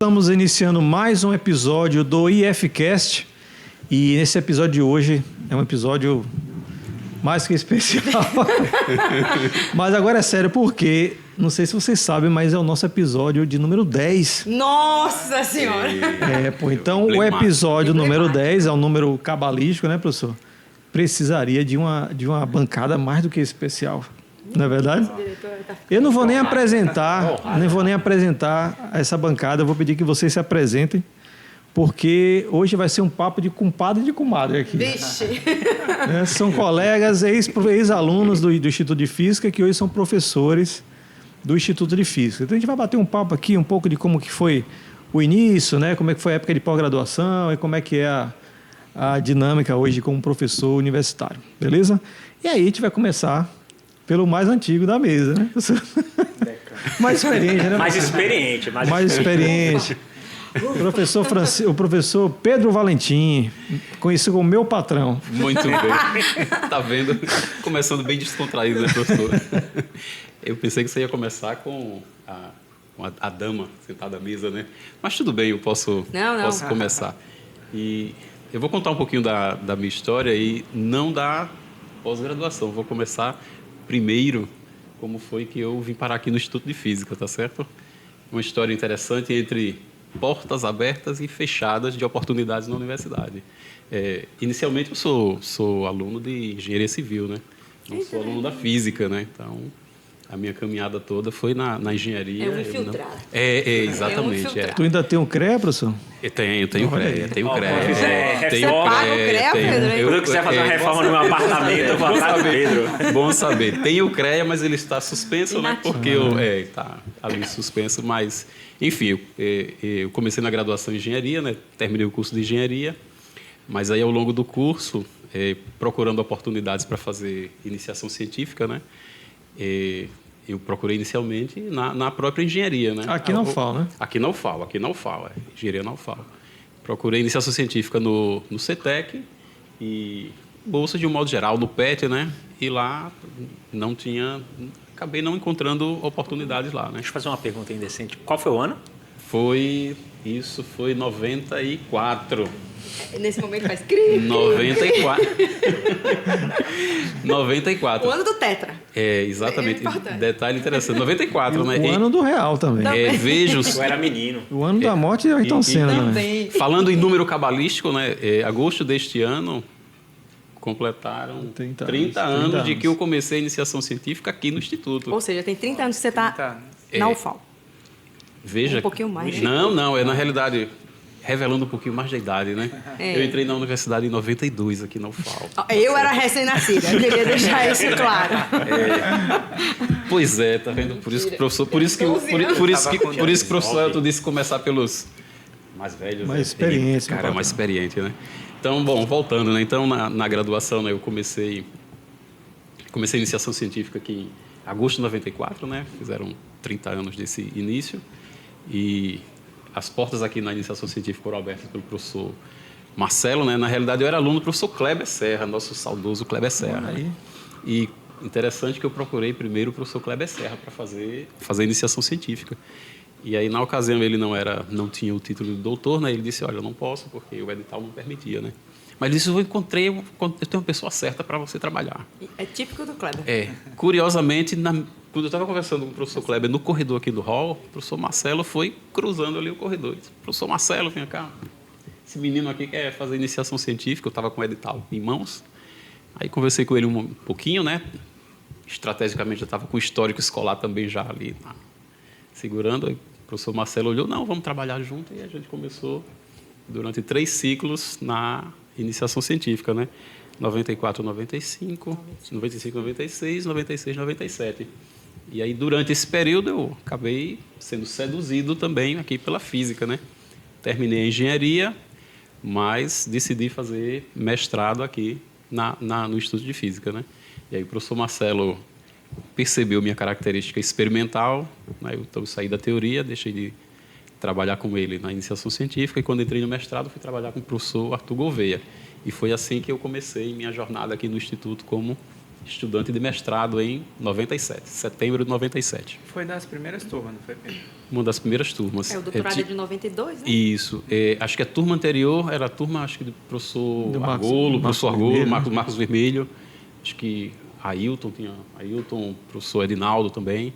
Estamos iniciando mais um episódio do IFCast e nesse episódio de hoje é um episódio mais que especial. Mas agora é sério, porque não sei se vocês sabem, mas é o nosso episódio de número 10. Nossa Senhora! Então o episódio número 10 é um número cabalístico, né, professor? Precisaria de uma bancada mais do que especial. Não é verdade? Eu não vou nem apresentar essa bancada. Eu vou pedir que vocês se apresentem, porque hoje vai ser um papo de compadre e de comadre aqui. Vixe! São colegas, ex-alunos do Instituto de Física, que hoje são professores do Instituto de Física. Então a gente vai bater um papo aqui, um pouco de como que foi o início, né? Como é que foi a época de pós-graduação e como é que é a dinâmica hoje como professor universitário. Beleza? E aí a gente vai começar pelo mais antigo da mesa, né? Mais experiente, né? Mais experiente. O professor Pedro Valentim, conhecido como meu patrão. Muito bem. Tá vendo? Começando bem descontraído, né, professor? Eu pensei que você ia começar com a dama sentada à mesa, né? Mas tudo bem, eu posso começar. E eu vou contar um pouquinho da minha história e não da pós-graduação. Vou começar primeiro como foi que eu vim parar aqui no Instituto de Física, tá certo? Uma história interessante entre portas abertas e fechadas de oportunidades na universidade. Inicialmente eu sou aluno de engenharia civil, né? Não sou aluno da física, né? Então a minha caminhada toda foi na engenharia. É um infiltrado. Exatamente. Tu ainda tem um CREA, professor? Eu tenho CREA. Você paga o CREA, Pedro? Quando eu quiser fazer uma reforma no meu apartamento, eu vou atrás do Pedro. Bom saber. Tem o CREA, mas ele está suspenso, né? Porque está ali suspenso, mas... Enfim, eu comecei na graduação em engenharia, né? Terminei o curso de engenharia, mas aí ao longo do curso, procurando oportunidades para fazer iniciação científica, né? Eu procurei inicialmente na própria engenharia, né? Aqui na UFAL, né? Aqui na UFAL, engenharia na UFAL. Procurei iniciação científica no CETEC e bolsa de um modo geral, no PET, né? E lá acabei não encontrando oportunidades lá, né? Deixa eu fazer uma pergunta indecente. Qual foi o ano? Isso foi 94. Nesse momento faz cri. 94. 94. O ano do Tetra. Exatamente. Detalhe interessante. 94, né? O ano do real também. Vejo. Eu era menino. O ano da morte de Ayrton Senna também. Falando em número cabalístico, né? Agosto deste ano completaram 30 anos de que eu comecei a iniciação científica aqui no Instituto. Ou seja, tem 30 anos que você está na UFAL. Veja. Um pouquinho mais. Não, na realidade, revelando um pouquinho mais da idade, né? Eu entrei na universidade em 92 aqui na UFAL. Eu era recém-nascida, eu queria deixar isso claro. Pois é, tá vendo? Por isso que professor, por isso que o professor Elton disse começar pelos mais velhos. Mais experientes. Cara, mais experiente, né? Então, bom, voltando, né? Então, na graduação, né, eu comecei a iniciação científica aqui em agosto de 94, né? Fizeram 30 anos desse início. E as portas aqui na iniciação científica foram abertas pelo professor Marcelo, né? Na realidade, eu era aluno do professor Kleber Serra, nosso saudoso Kleber Serra. Né? E interessante que eu procurei primeiro o professor Kleber Serra para fazer a iniciação científica. E aí, na ocasião, ele não tinha o título de doutor, né? Ele disse, olha, eu não posso, porque o edital não permitia, né? Mas ele disse, eu tenho uma pessoa certa para você trabalhar. É típico do Kleber. Curiosamente, quando eu estava conversando com o professor Kleber no corredor aqui do hall, o professor Marcelo foi cruzando ali o corredor. Disse, professor Marcelo, vem cá. Esse menino aqui quer fazer iniciação científica, eu estava com o edital em mãos. Aí conversei com ele um pouquinho, né? Estrategicamente, eu estava com o histórico escolar também já ali segurando. Aí o professor Marcelo olhou, não, vamos trabalhar junto. E a gente começou durante 3 ciclos na iniciação científica, né? 94, 95, 95, 96, 96, 97. E aí, durante esse período, eu acabei sendo seduzido também aqui pela física, né? Terminei a engenharia, mas decidi fazer mestrado aqui no Instituto de Física, né? E aí o professor Marcelo percebeu minha característica experimental, né? Então eu saí da teoria, deixei de trabalhar com ele na iniciação científica, e quando entrei no mestrado fui trabalhar com o professor Arthur Gouveia. E foi assim que eu comecei minha jornada aqui no Instituto como estudante de mestrado em 97, setembro de 97. Foi das primeiras turmas, não foi, Pedro? Uma das primeiras turmas. O doutorado é de 92, né? Isso. Acho que a turma anterior era a turma, acho que do professor Argolo, Marcos Vermelho. Acho que Ailton, professor Edinaldo também.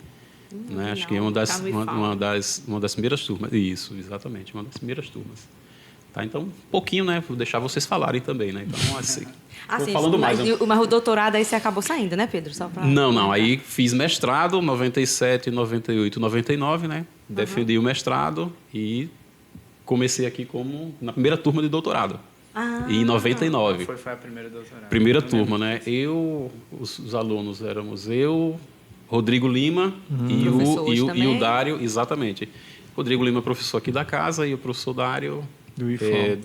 Né? Acho que é uma das primeiras turmas. Isso, exatamente, uma das primeiras turmas. Tá, então, um pouquinho, né? Vou deixar vocês falarem também, né? Então, assim, sim, falando mais. Mas o doutorado aí você acabou saindo, né, Pedro? Só pra... Não. Aí fiz mestrado, 97, 98, 99, né? Defendi o mestrado e comecei aqui na primeira turma de doutorado. Em 99. Foi a primeira doutorado? Primeira turma, né? Os alunos éramos eu, Rodrigo Lima e o Dário, exatamente. Rodrigo Lima, professor aqui da casa, e o professor Dário,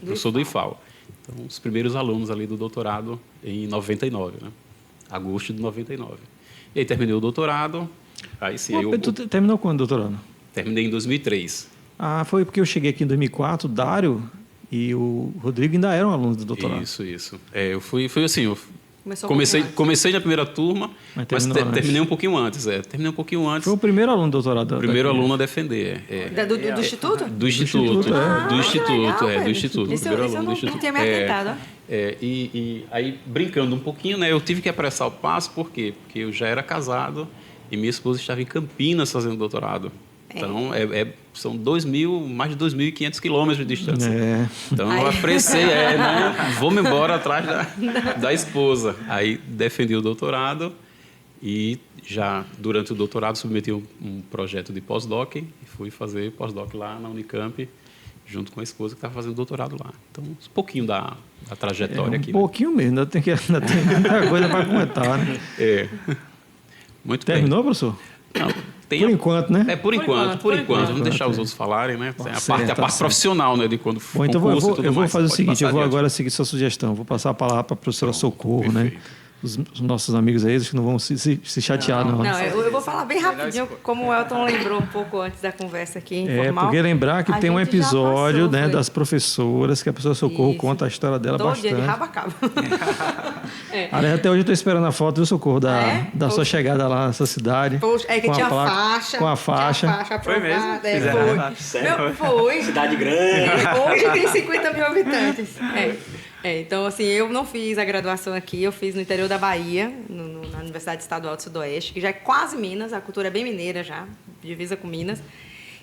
professor do IFAL. Então, os primeiros alunos ali do doutorado em 99, né? Agosto de 99. E aí terminei o doutorado. Aí sim, tu terminou quando o doutorado? Terminei em 2003. Foi porque eu cheguei aqui em 2004, o Dário e o Rodrigo ainda eram alunos do doutorado. Isso. Eu fui assim, comecei na primeira turma, mas terminei um pouquinho antes. Terminei um pouquinho antes. Foi o primeiro aluno do doutorado. O primeiro aluno a defender. Do Instituto? Do Instituto. Do Instituto. Isso eu não tinha me atentado. E aí, brincando um pouquinho, né, eu tive que apressar o passo, por quê? Porque eu já era casado e minha esposa estava em Campinas fazendo doutorado. Então, são mais de 2.500 quilômetros de distância. Então, eu apressei, vou-me embora atrás da esposa. Aí, defendi o doutorado e já, durante o doutorado, submeti um projeto de pós-doc e fui fazer pós-doc lá na Unicamp, junto com a esposa que estava fazendo doutorado lá. Então, um pouquinho da trajetória aqui. Um pouquinho mesmo, ainda tem muita coisa para comentar. Né? Muito Terminou, bem. professor? Não. Por enquanto, né? Por enquanto. Vamos deixar os outros falarem, né? A parte profissional, né? De quando for. Bom, então eu vou fazer o seguinte, eu vou agora seguir sua sugestão. Vou passar a palavra para a professora Socorro, perfeito. Né? Os nossos amigos aí, acho que não vão se chatear, não. Não, eu vou falar bem rapidinho, como o Elton lembrou um pouco antes da conversa aqui, informal. Porque lembrar que tem um episódio das professoras, que a professora Socorro conta a história dela bastante. De rabo a cabo. Aliás, até hoje eu estou esperando a foto, viu, Socorro, da sua chegada lá nessa cidade. Poxa, que tinha faixa. Com a faixa. Tinha faixa aprovada. Foi. Cidade grande. Hoje tem 50 mil habitantes. Então, assim, eu não fiz a graduação aqui, eu fiz no interior da Bahia, na Universidade Estadual do Sudoeste, que já é quase Minas, a cultura é bem mineira já, divisa com Minas.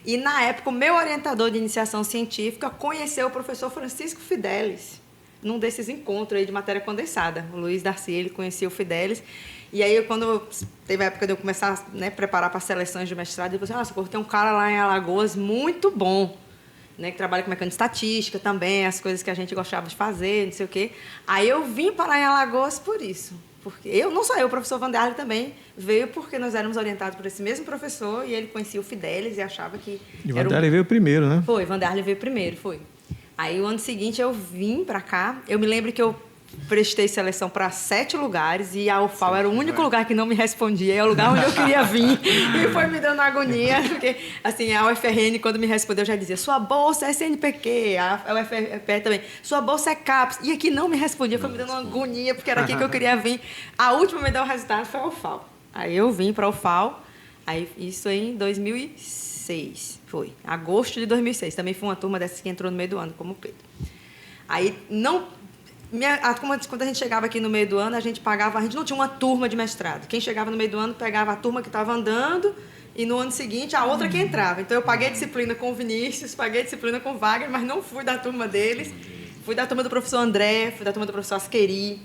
E, na época, o meu orientador de iniciação científica conheceu o professor Francisco Fidelis, num desses encontros aí de matéria condensada. O Luiz Darcy, ele conhecia o Fidelis. E aí, quando teve a época de eu começar a preparar para as seleções de mestrado, eu falei assim, tem um cara lá em Alagoas muito bom, né, que trabalha com mecânica estatística também, as coisas que a gente gostava de fazer, não sei o quê. Aí eu vim parar em Alagoas por isso. Porque não só eu, o professor Vanderlei também veio porque nós éramos orientados por esse mesmo professor e ele conhecia o Fidelis e achava que... E o Vanderlei veio primeiro, né? Foi, Vanderlei veio primeiro, foi. Aí, o ano seguinte, eu vim para cá. Eu me lembro que eu prestei seleção para 7 lugares e a UFAL era o único lugar que não me respondia. É o lugar onde eu queria vir. E foi me dando agonia, porque assim, a UFRN, quando me respondeu, já dizia, sua bolsa é CNPq, a UFRPE também, sua bolsa é CAPES. E aqui não me respondia, foi me dando uma agonia, porque era aqui que eu queria vir. A última me deu o resultado foi a UFAL. Aí eu vim para a UFAL, aí, isso em 2006, foi, agosto de 2006. Também foi uma turma dessas que entrou no meio do ano, como o Pedro. Aí, quando a gente chegava aqui no meio do ano, a gente não tinha uma turma de mestrado. Quem chegava no meio do ano pegava a turma que estava andando e no ano seguinte a outra que entrava. Então eu paguei disciplina com o Vinícius, paguei disciplina com o Wagner, mas não fui da turma deles. Fui da turma do professor André, fui da turma do professor Asqueri,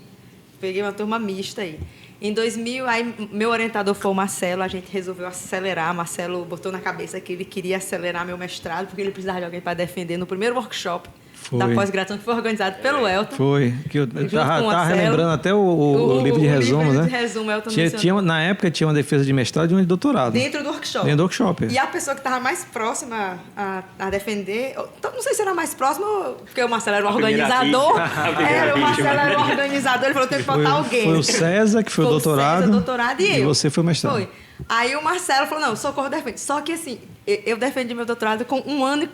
peguei uma turma mista aí. Em 2000, aí meu orientador foi o Marcelo, a gente resolveu acelerar. Marcelo botou na cabeça que ele queria acelerar meu mestrado, porque ele precisava de alguém para defender no primeiro workshop da pós-graduação, que foi organizado pelo Elton. Foi, que eu Junto com o tava Marcelo. relembrando até o livro de resumo, livro né? de resumo, Elton mencionou. Tinha, na época tinha uma defesa de mestrado e uma de doutorado. Dentro do workshop. Dentro do workshop. E a pessoa que estava mais próxima a defender, não sei se era mais próxima, porque o Marcelo era o organizador. O Marcelo era o organizador, ele falou, tem que botar alguém. Foi o César, que foi o doutorado. César, doutorado e eu. E você foi o mestrado. Foi. Aí o Marcelo falou, não, Socorro defende. Só que assim, eu defendi meu doutorado com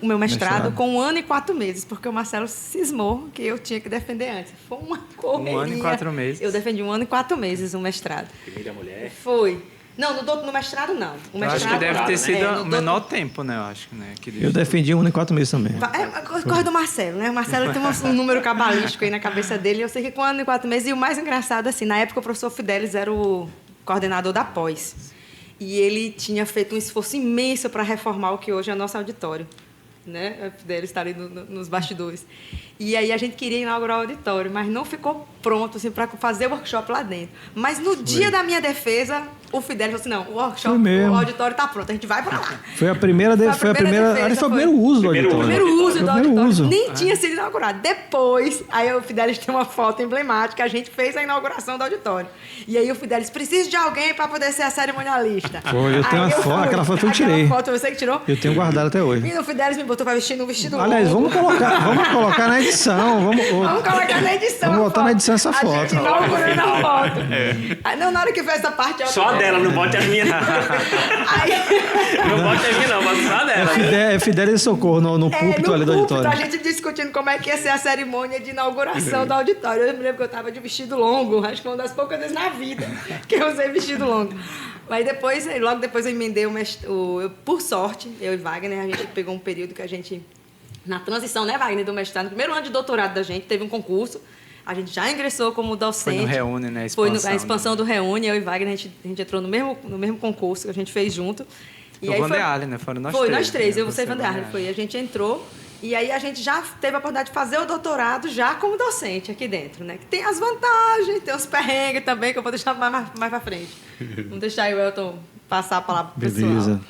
meu mestrado com 1 ano e 4 meses, porque o Marcelo cismou que eu tinha que defender antes. Foi uma correria. 1 ano e 4 meses. Eu defendi 1 ano e 4 meses o mestrado. Primeira mulher. Foi. Não, no mestrado não. O Eu acho mestrado, que deve ter sido no o menor tempo, né? Eu acho, né? Que Eu defendi 1 ano e 4 meses também. Corre do Marcelo, né? O Marcelo tem um número cabalístico aí na cabeça dele. Eu sei que com 1 ano e 4 meses. E o mais engraçado, assim, na época o professor Fidelis era o coordenador da pós. E ele tinha feito um esforço imenso para reformar o que hoje é o nosso auditório. Né? O Fidelis está ali nos bastidores. E aí a gente queria inaugurar o auditório, mas não ficou pronto assim, para fazer o workshop lá dentro. Mas no dia da minha defesa, o Fidelis falou assim, não, o workshop, o auditório está pronto, a gente vai para lá. Foi a primeira defesa. Foi o primeiro uso do auditório. Primeiro uso do auditório. Uso. Nem tinha sido inaugurado. Depois, aí o Fidelis tem uma foto emblemática, a gente fez a inauguração do auditório. E aí o Fidelis, precisa de alguém para poder ser a cerimonialista. Foi, eu tenho uma foto, aquela foto eu tirei. Aquela foto você que tirou? Eu tenho guardado até hoje. E o Fidelis me botou para vestir num vestido Aliás, longo. vamos colocar na edição. Vamos colocar na edição. Vamos botar na edição essa foto. A gente inaugurando a foto. Não, na hora que fez essa parte... Só a dela, não bote as minhas não. Aí... Não bote as minhas não, bota só a dela. É Fidelis e Socorro no púlpito ali do auditório. A gente discutindo como é que ia ser a cerimônia de inauguração do auditório. Eu me lembro que eu estava de vestido longo. Acho que foi uma das poucas vezes na vida que eu usei vestido longo. Mas depois, logo depois eu emendei por sorte, eu e Wagner, a gente pegou um período que a gente... Na transição, né, Wagner, do mestrado, no primeiro ano de doutorado da gente, teve um concurso. A gente já ingressou como docente. Foi no Reúne, né? Foi a expansão do Reúne. Eu e Wagner, a gente entrou no mesmo concurso que a gente fez junto. E aí Vandearle, né? Foram nós três. Foi nós três, né? eu, você e Vandearle. Foi. A gente entrou e aí a gente já teve a oportunidade de fazer o doutorado já como docente aqui dentro, né? Que tem as vantagens, tem os perrengues também, que eu vou deixar mais pra frente. Vamos deixar aí o Elton passar a palavra pro pessoal. Beleza.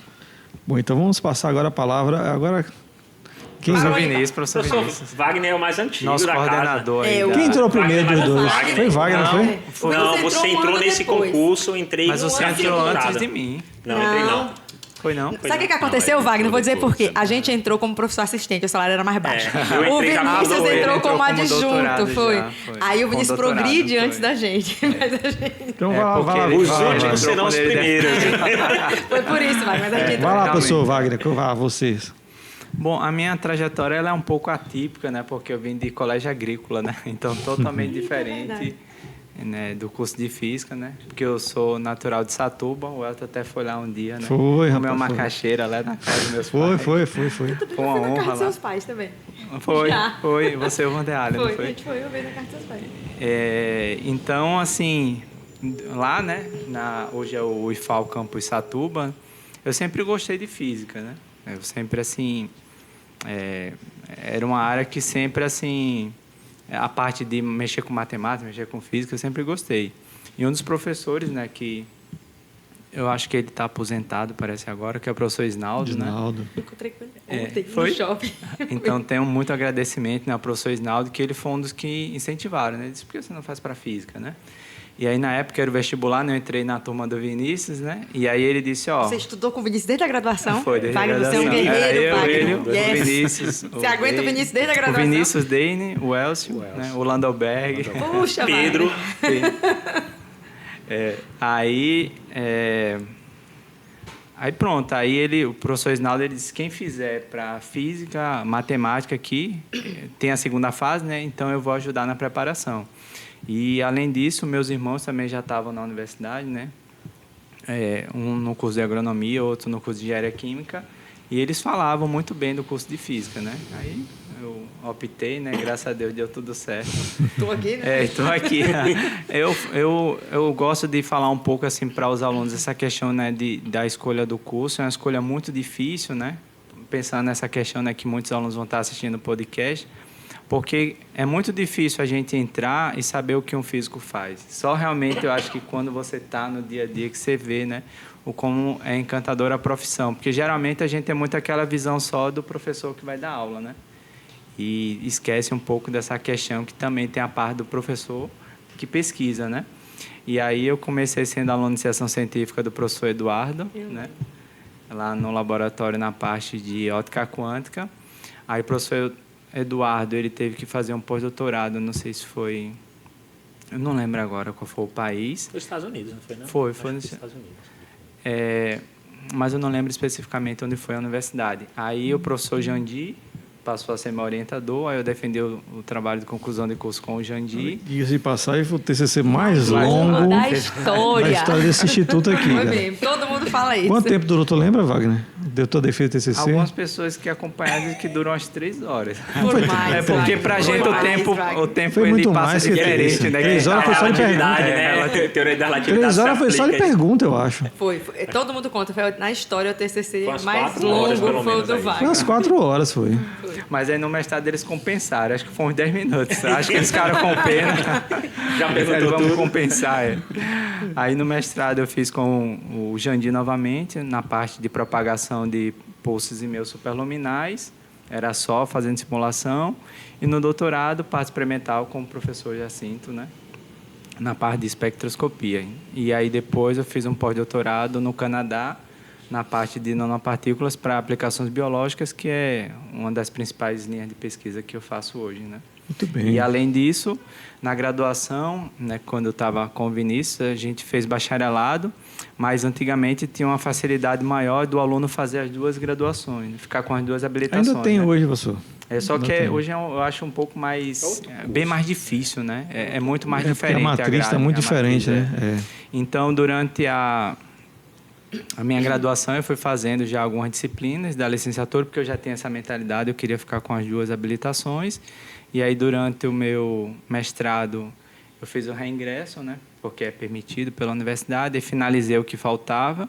Bom, então vamos passar agora a palavra... Agora... Professor Vinícius. Wagner é o mais antigo Nosso da coordenador casa. aí. Quem entrou primeiro dos dois? Wagner. Foi Wagner, não foi? Não, você entrou nesse depois. concurso, eu entrei... Mas você na entrou temporada. antes de mim. Não, entrei não. Foi não? Sabe o que aconteceu, Não, Wagner? Vou dizer depois, por quê. A gente entrou como professor assistente, o salário era mais baixo. eu O entrei já como Vinícius doutor, entrou ele como entrou como doutorado adjunto, foi. já, foi. Aí o Com Vinícius doutorado, progride foi. antes da gente. Mas a gente... Então É, vai lá, porque vai lá. ele Os fala, últimos entrou serão os quando ele primeiros. Foi por isso, Wagner. Mas a gente Vai lá, Realmente. professor Wagner, vá, vocês. Bom, a minha trajetória ela é um pouco atípica, né? Porque eu vim de colégio agrícola, né? Então, totalmente diferente, né? Do curso de física, né? Porque eu sou natural de Satuba, o Elton até foi lá um dia, né? Foi, Comeu rapaz, uma foi. macaxeira lá na casa dos meus pais. Foi. Foi uma foi na casa honra dos lá. seus pais também. Já. Foi. Você e o Vandearle, não Foi, a foi? gente foi uma vez na casa dos seus pais. Então, assim, lá, né? Hoje é o IFAL Campus Satuba, eu sempre gostei de física, né? Eu sempre, assim... era uma área que sempre, assim... A parte de mexer com matemática, mexer com física, eu sempre gostei. E um dos professores, né, que eu acho que ele está aposentado, parece agora, que é o professor Isnaldo, né? Encontrei com ele ontem Foi? no shopping. Então, tenho muito agradecimento, né, ao professor Isnaldo, que ele foi um dos que incentivaram, né? Ele disse, por que você não faz para física, né? E aí, na época, era o vestibular, né? Eu entrei na turma do Vinícius, né? E aí ele disse, ó... Você estudou com o Vinícius desde a graduação? Foi, desde Wagner, a você é um graduação. guerreiro, Era Wagner. eu, Yes. o Vinícius. Você aguenta o Vinícius desde a graduação? O Vinícius, Deine, o Elcio, né? O Landelberg. Puxa, Pedro. Wagner. Aí pronto, aí o professor Isnaldo, ele disse, quem fizer para física, matemática aqui, tem a segunda fase, né? Então eu vou ajudar na preparação. E além disso, meus irmãos também já estavam na universidade, né? Um no curso de agronomia, outro no curso de engenharia química, e eles falavam muito bem do curso de física, né? Aí eu optei, né? Graças a Deus deu tudo certo. Estou aqui, né? Estou aqui. Eu gosto de falar um pouco assim para os alunos essa questão, né, da escolha do curso. É uma escolha muito difícil, né? Pensando nessa questão, né, que muitos alunos vão estar assistindo o podcast. Porque é muito difícil a gente entrar e saber o que um físico faz. Só realmente eu acho que quando você está no dia a dia que você vê, né, o como é encantadora a profissão. Porque geralmente a gente tem muito aquela visão só do professor que vai dar aula, né? E esquece um pouco dessa questão que também tem a parte do professor que pesquisa, né? E aí eu comecei sendo aluno de iniciação científica do professor Eduardo, né? Lá no laboratório na parte de ótica quântica. Aí o professor Eduardo, ele teve que fazer um pós-doutorado, não sei se foi... Eu não lembro agora qual foi o país. Foi nos Estados Unidos, não foi, não? Foi nos Estados Unidos. Mas eu não lembro especificamente onde foi a universidade. Aí o professor Jandir passou a ser meu orientador, aí eu defendi o trabalho de conclusão de curso com o Jandir. Diga-se de passagem, foi o TCC mais longo da história. da história desse instituto aqui. Foi Cara. mesmo, todo mundo fala isso. Quanto tempo durou, tu lembra, Wagner? Deu tua defesa do TCC? Algumas pessoas que acompanharam dizem que duram umas 3 horas. Por mais, É porque Wagner, pra por gente mais, o tempo Foi ele muito passa mais que diferente, isso. né? 3 horas foi só de pergunta. Né? Teoria da relatividade. 3 horas foi só de aplica isso. pergunta, eu acho. Foi. Todo mundo conta. Foi na história o TCC Foi umas mais 4 horas, longo pelo foi o menos, do aí. Foi Wagner. umas 4 horas, foi. Mas aí no mestrado eles compensaram. Acho que foi uns 10 minutos. Acho que eles ficaram com pena. Já perguntou Vamos tudo. compensar. Aí no mestrado eu fiz com o Jandir novamente, na parte de propagação de pulsos e meios superluminais. Era só fazendo simulação. E no doutorado, parte experimental com o professor Jacinto, né? Na parte de espectroscopia. E aí depois eu fiz um pós-doutorado no Canadá, na parte de nanopartículas para aplicações biológicas, que é uma das principais linhas de pesquisa que eu faço hoje, né? Muito bem. E além disso, na graduação, né, quando eu estava com o Vinícius, a gente fez bacharelado, mas antigamente tinha uma facilidade maior do aluno fazer as 2 graduações, né, ficar com as 2 habilitações. Ainda tem né? hoje, professor. Só que tem. hoje eu acho um pouco mais... bem mais difícil, né? É muito mais É porque diferente. a matriz está grade, muito a diferente, matriz, né? Então, durante a minha graduação, eu fui fazendo já algumas disciplinas da licenciatura, porque eu já tinha essa mentalidade, eu queria ficar com as 2 habilitações. E aí, durante o meu mestrado, eu fiz o reingresso, né? Porque é permitido pela universidade, e finalizei o que faltava.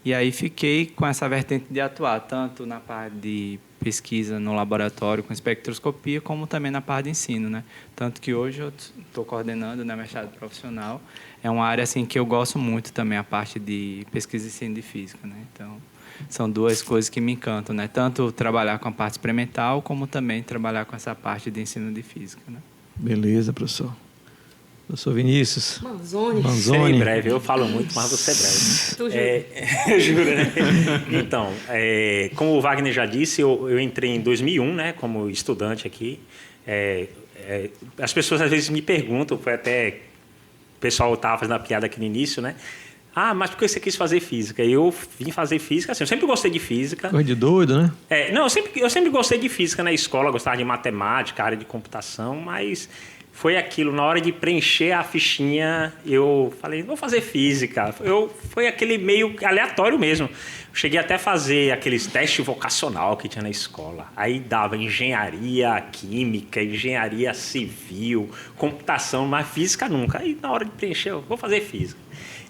E aí, fiquei com essa vertente de atuar, tanto na parte de pesquisa no laboratório com espectroscopia, como também na parte de ensino, né? Tanto que hoje eu estou coordenando na mestrado profissional. É uma área assim que eu gosto muito também, a parte de pesquisa e ensino de física, né? Então, são 2 coisas que me encantam, né? Tanto trabalhar com a parte experimental, como também trabalhar com essa parte de ensino de física, né? Beleza, professor. Professor Vinícius. Manzoni. Serei breve, eu falo muito, mas você é Tu breve. Juro, né? Então, como o Wagner já disse, eu entrei em 2001, né, como estudante aqui. As pessoas às vezes me perguntam, foi até... O pessoal estava fazendo a piada aqui no início, né? Ah, mas por que você quis fazer física? Eu vim fazer física, assim, eu sempre gostei de física. Coisa de doido, né? Não, eu sempre gostei de física na escola, gostava de matemática, área de computação, mas foi aquilo, na hora de preencher a fichinha, eu falei, vou fazer física. Foi aquele meio aleatório mesmo. Eu cheguei até a fazer aqueles testes vocacional que tinha na escola. Aí dava engenharia química, engenharia civil, computação, mas física nunca. Aí na hora de preencher, eu vou fazer física.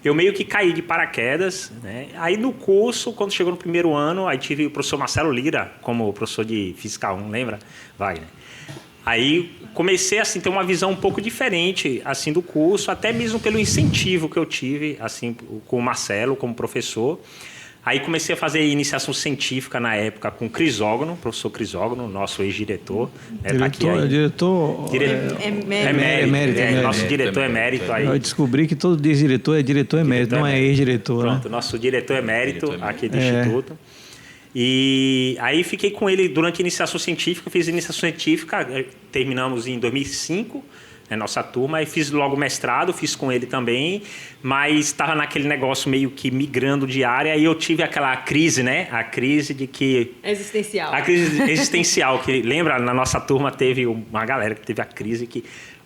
Eu meio que caí de paraquedas, né? Aí no curso, quando chegou no primeiro ano, aí tive o professor Marcelo Lira como professor de Física 1, lembra, Wagner? Aí comecei assim, a ter uma visão um pouco diferente assim, do curso, até mesmo pelo incentivo que eu tive assim, com o Marcelo como professor. Aí comecei a fazer iniciação científica na época com o Crisógono, professor Crisógono, nosso ex-diretor. Diretor emérito. Nosso diretor emérito aí. Eu descobri que todo diretor é diretor emérito, não é ex-diretor. Pronto, né? nosso diretor emérito aqui do Instituto. E aí fiquei com ele durante a iniciação científica, fiz iniciação científica, terminamos em 2005, nossa turma, aí fiz logo mestrado, fiz com ele também, mas estava naquele negócio meio que migrando de área, e eu tive aquela crise, né? A crise de que... Existencial. A crise existencial, que lembra, na nossa turma teve uma galera que teve a crise que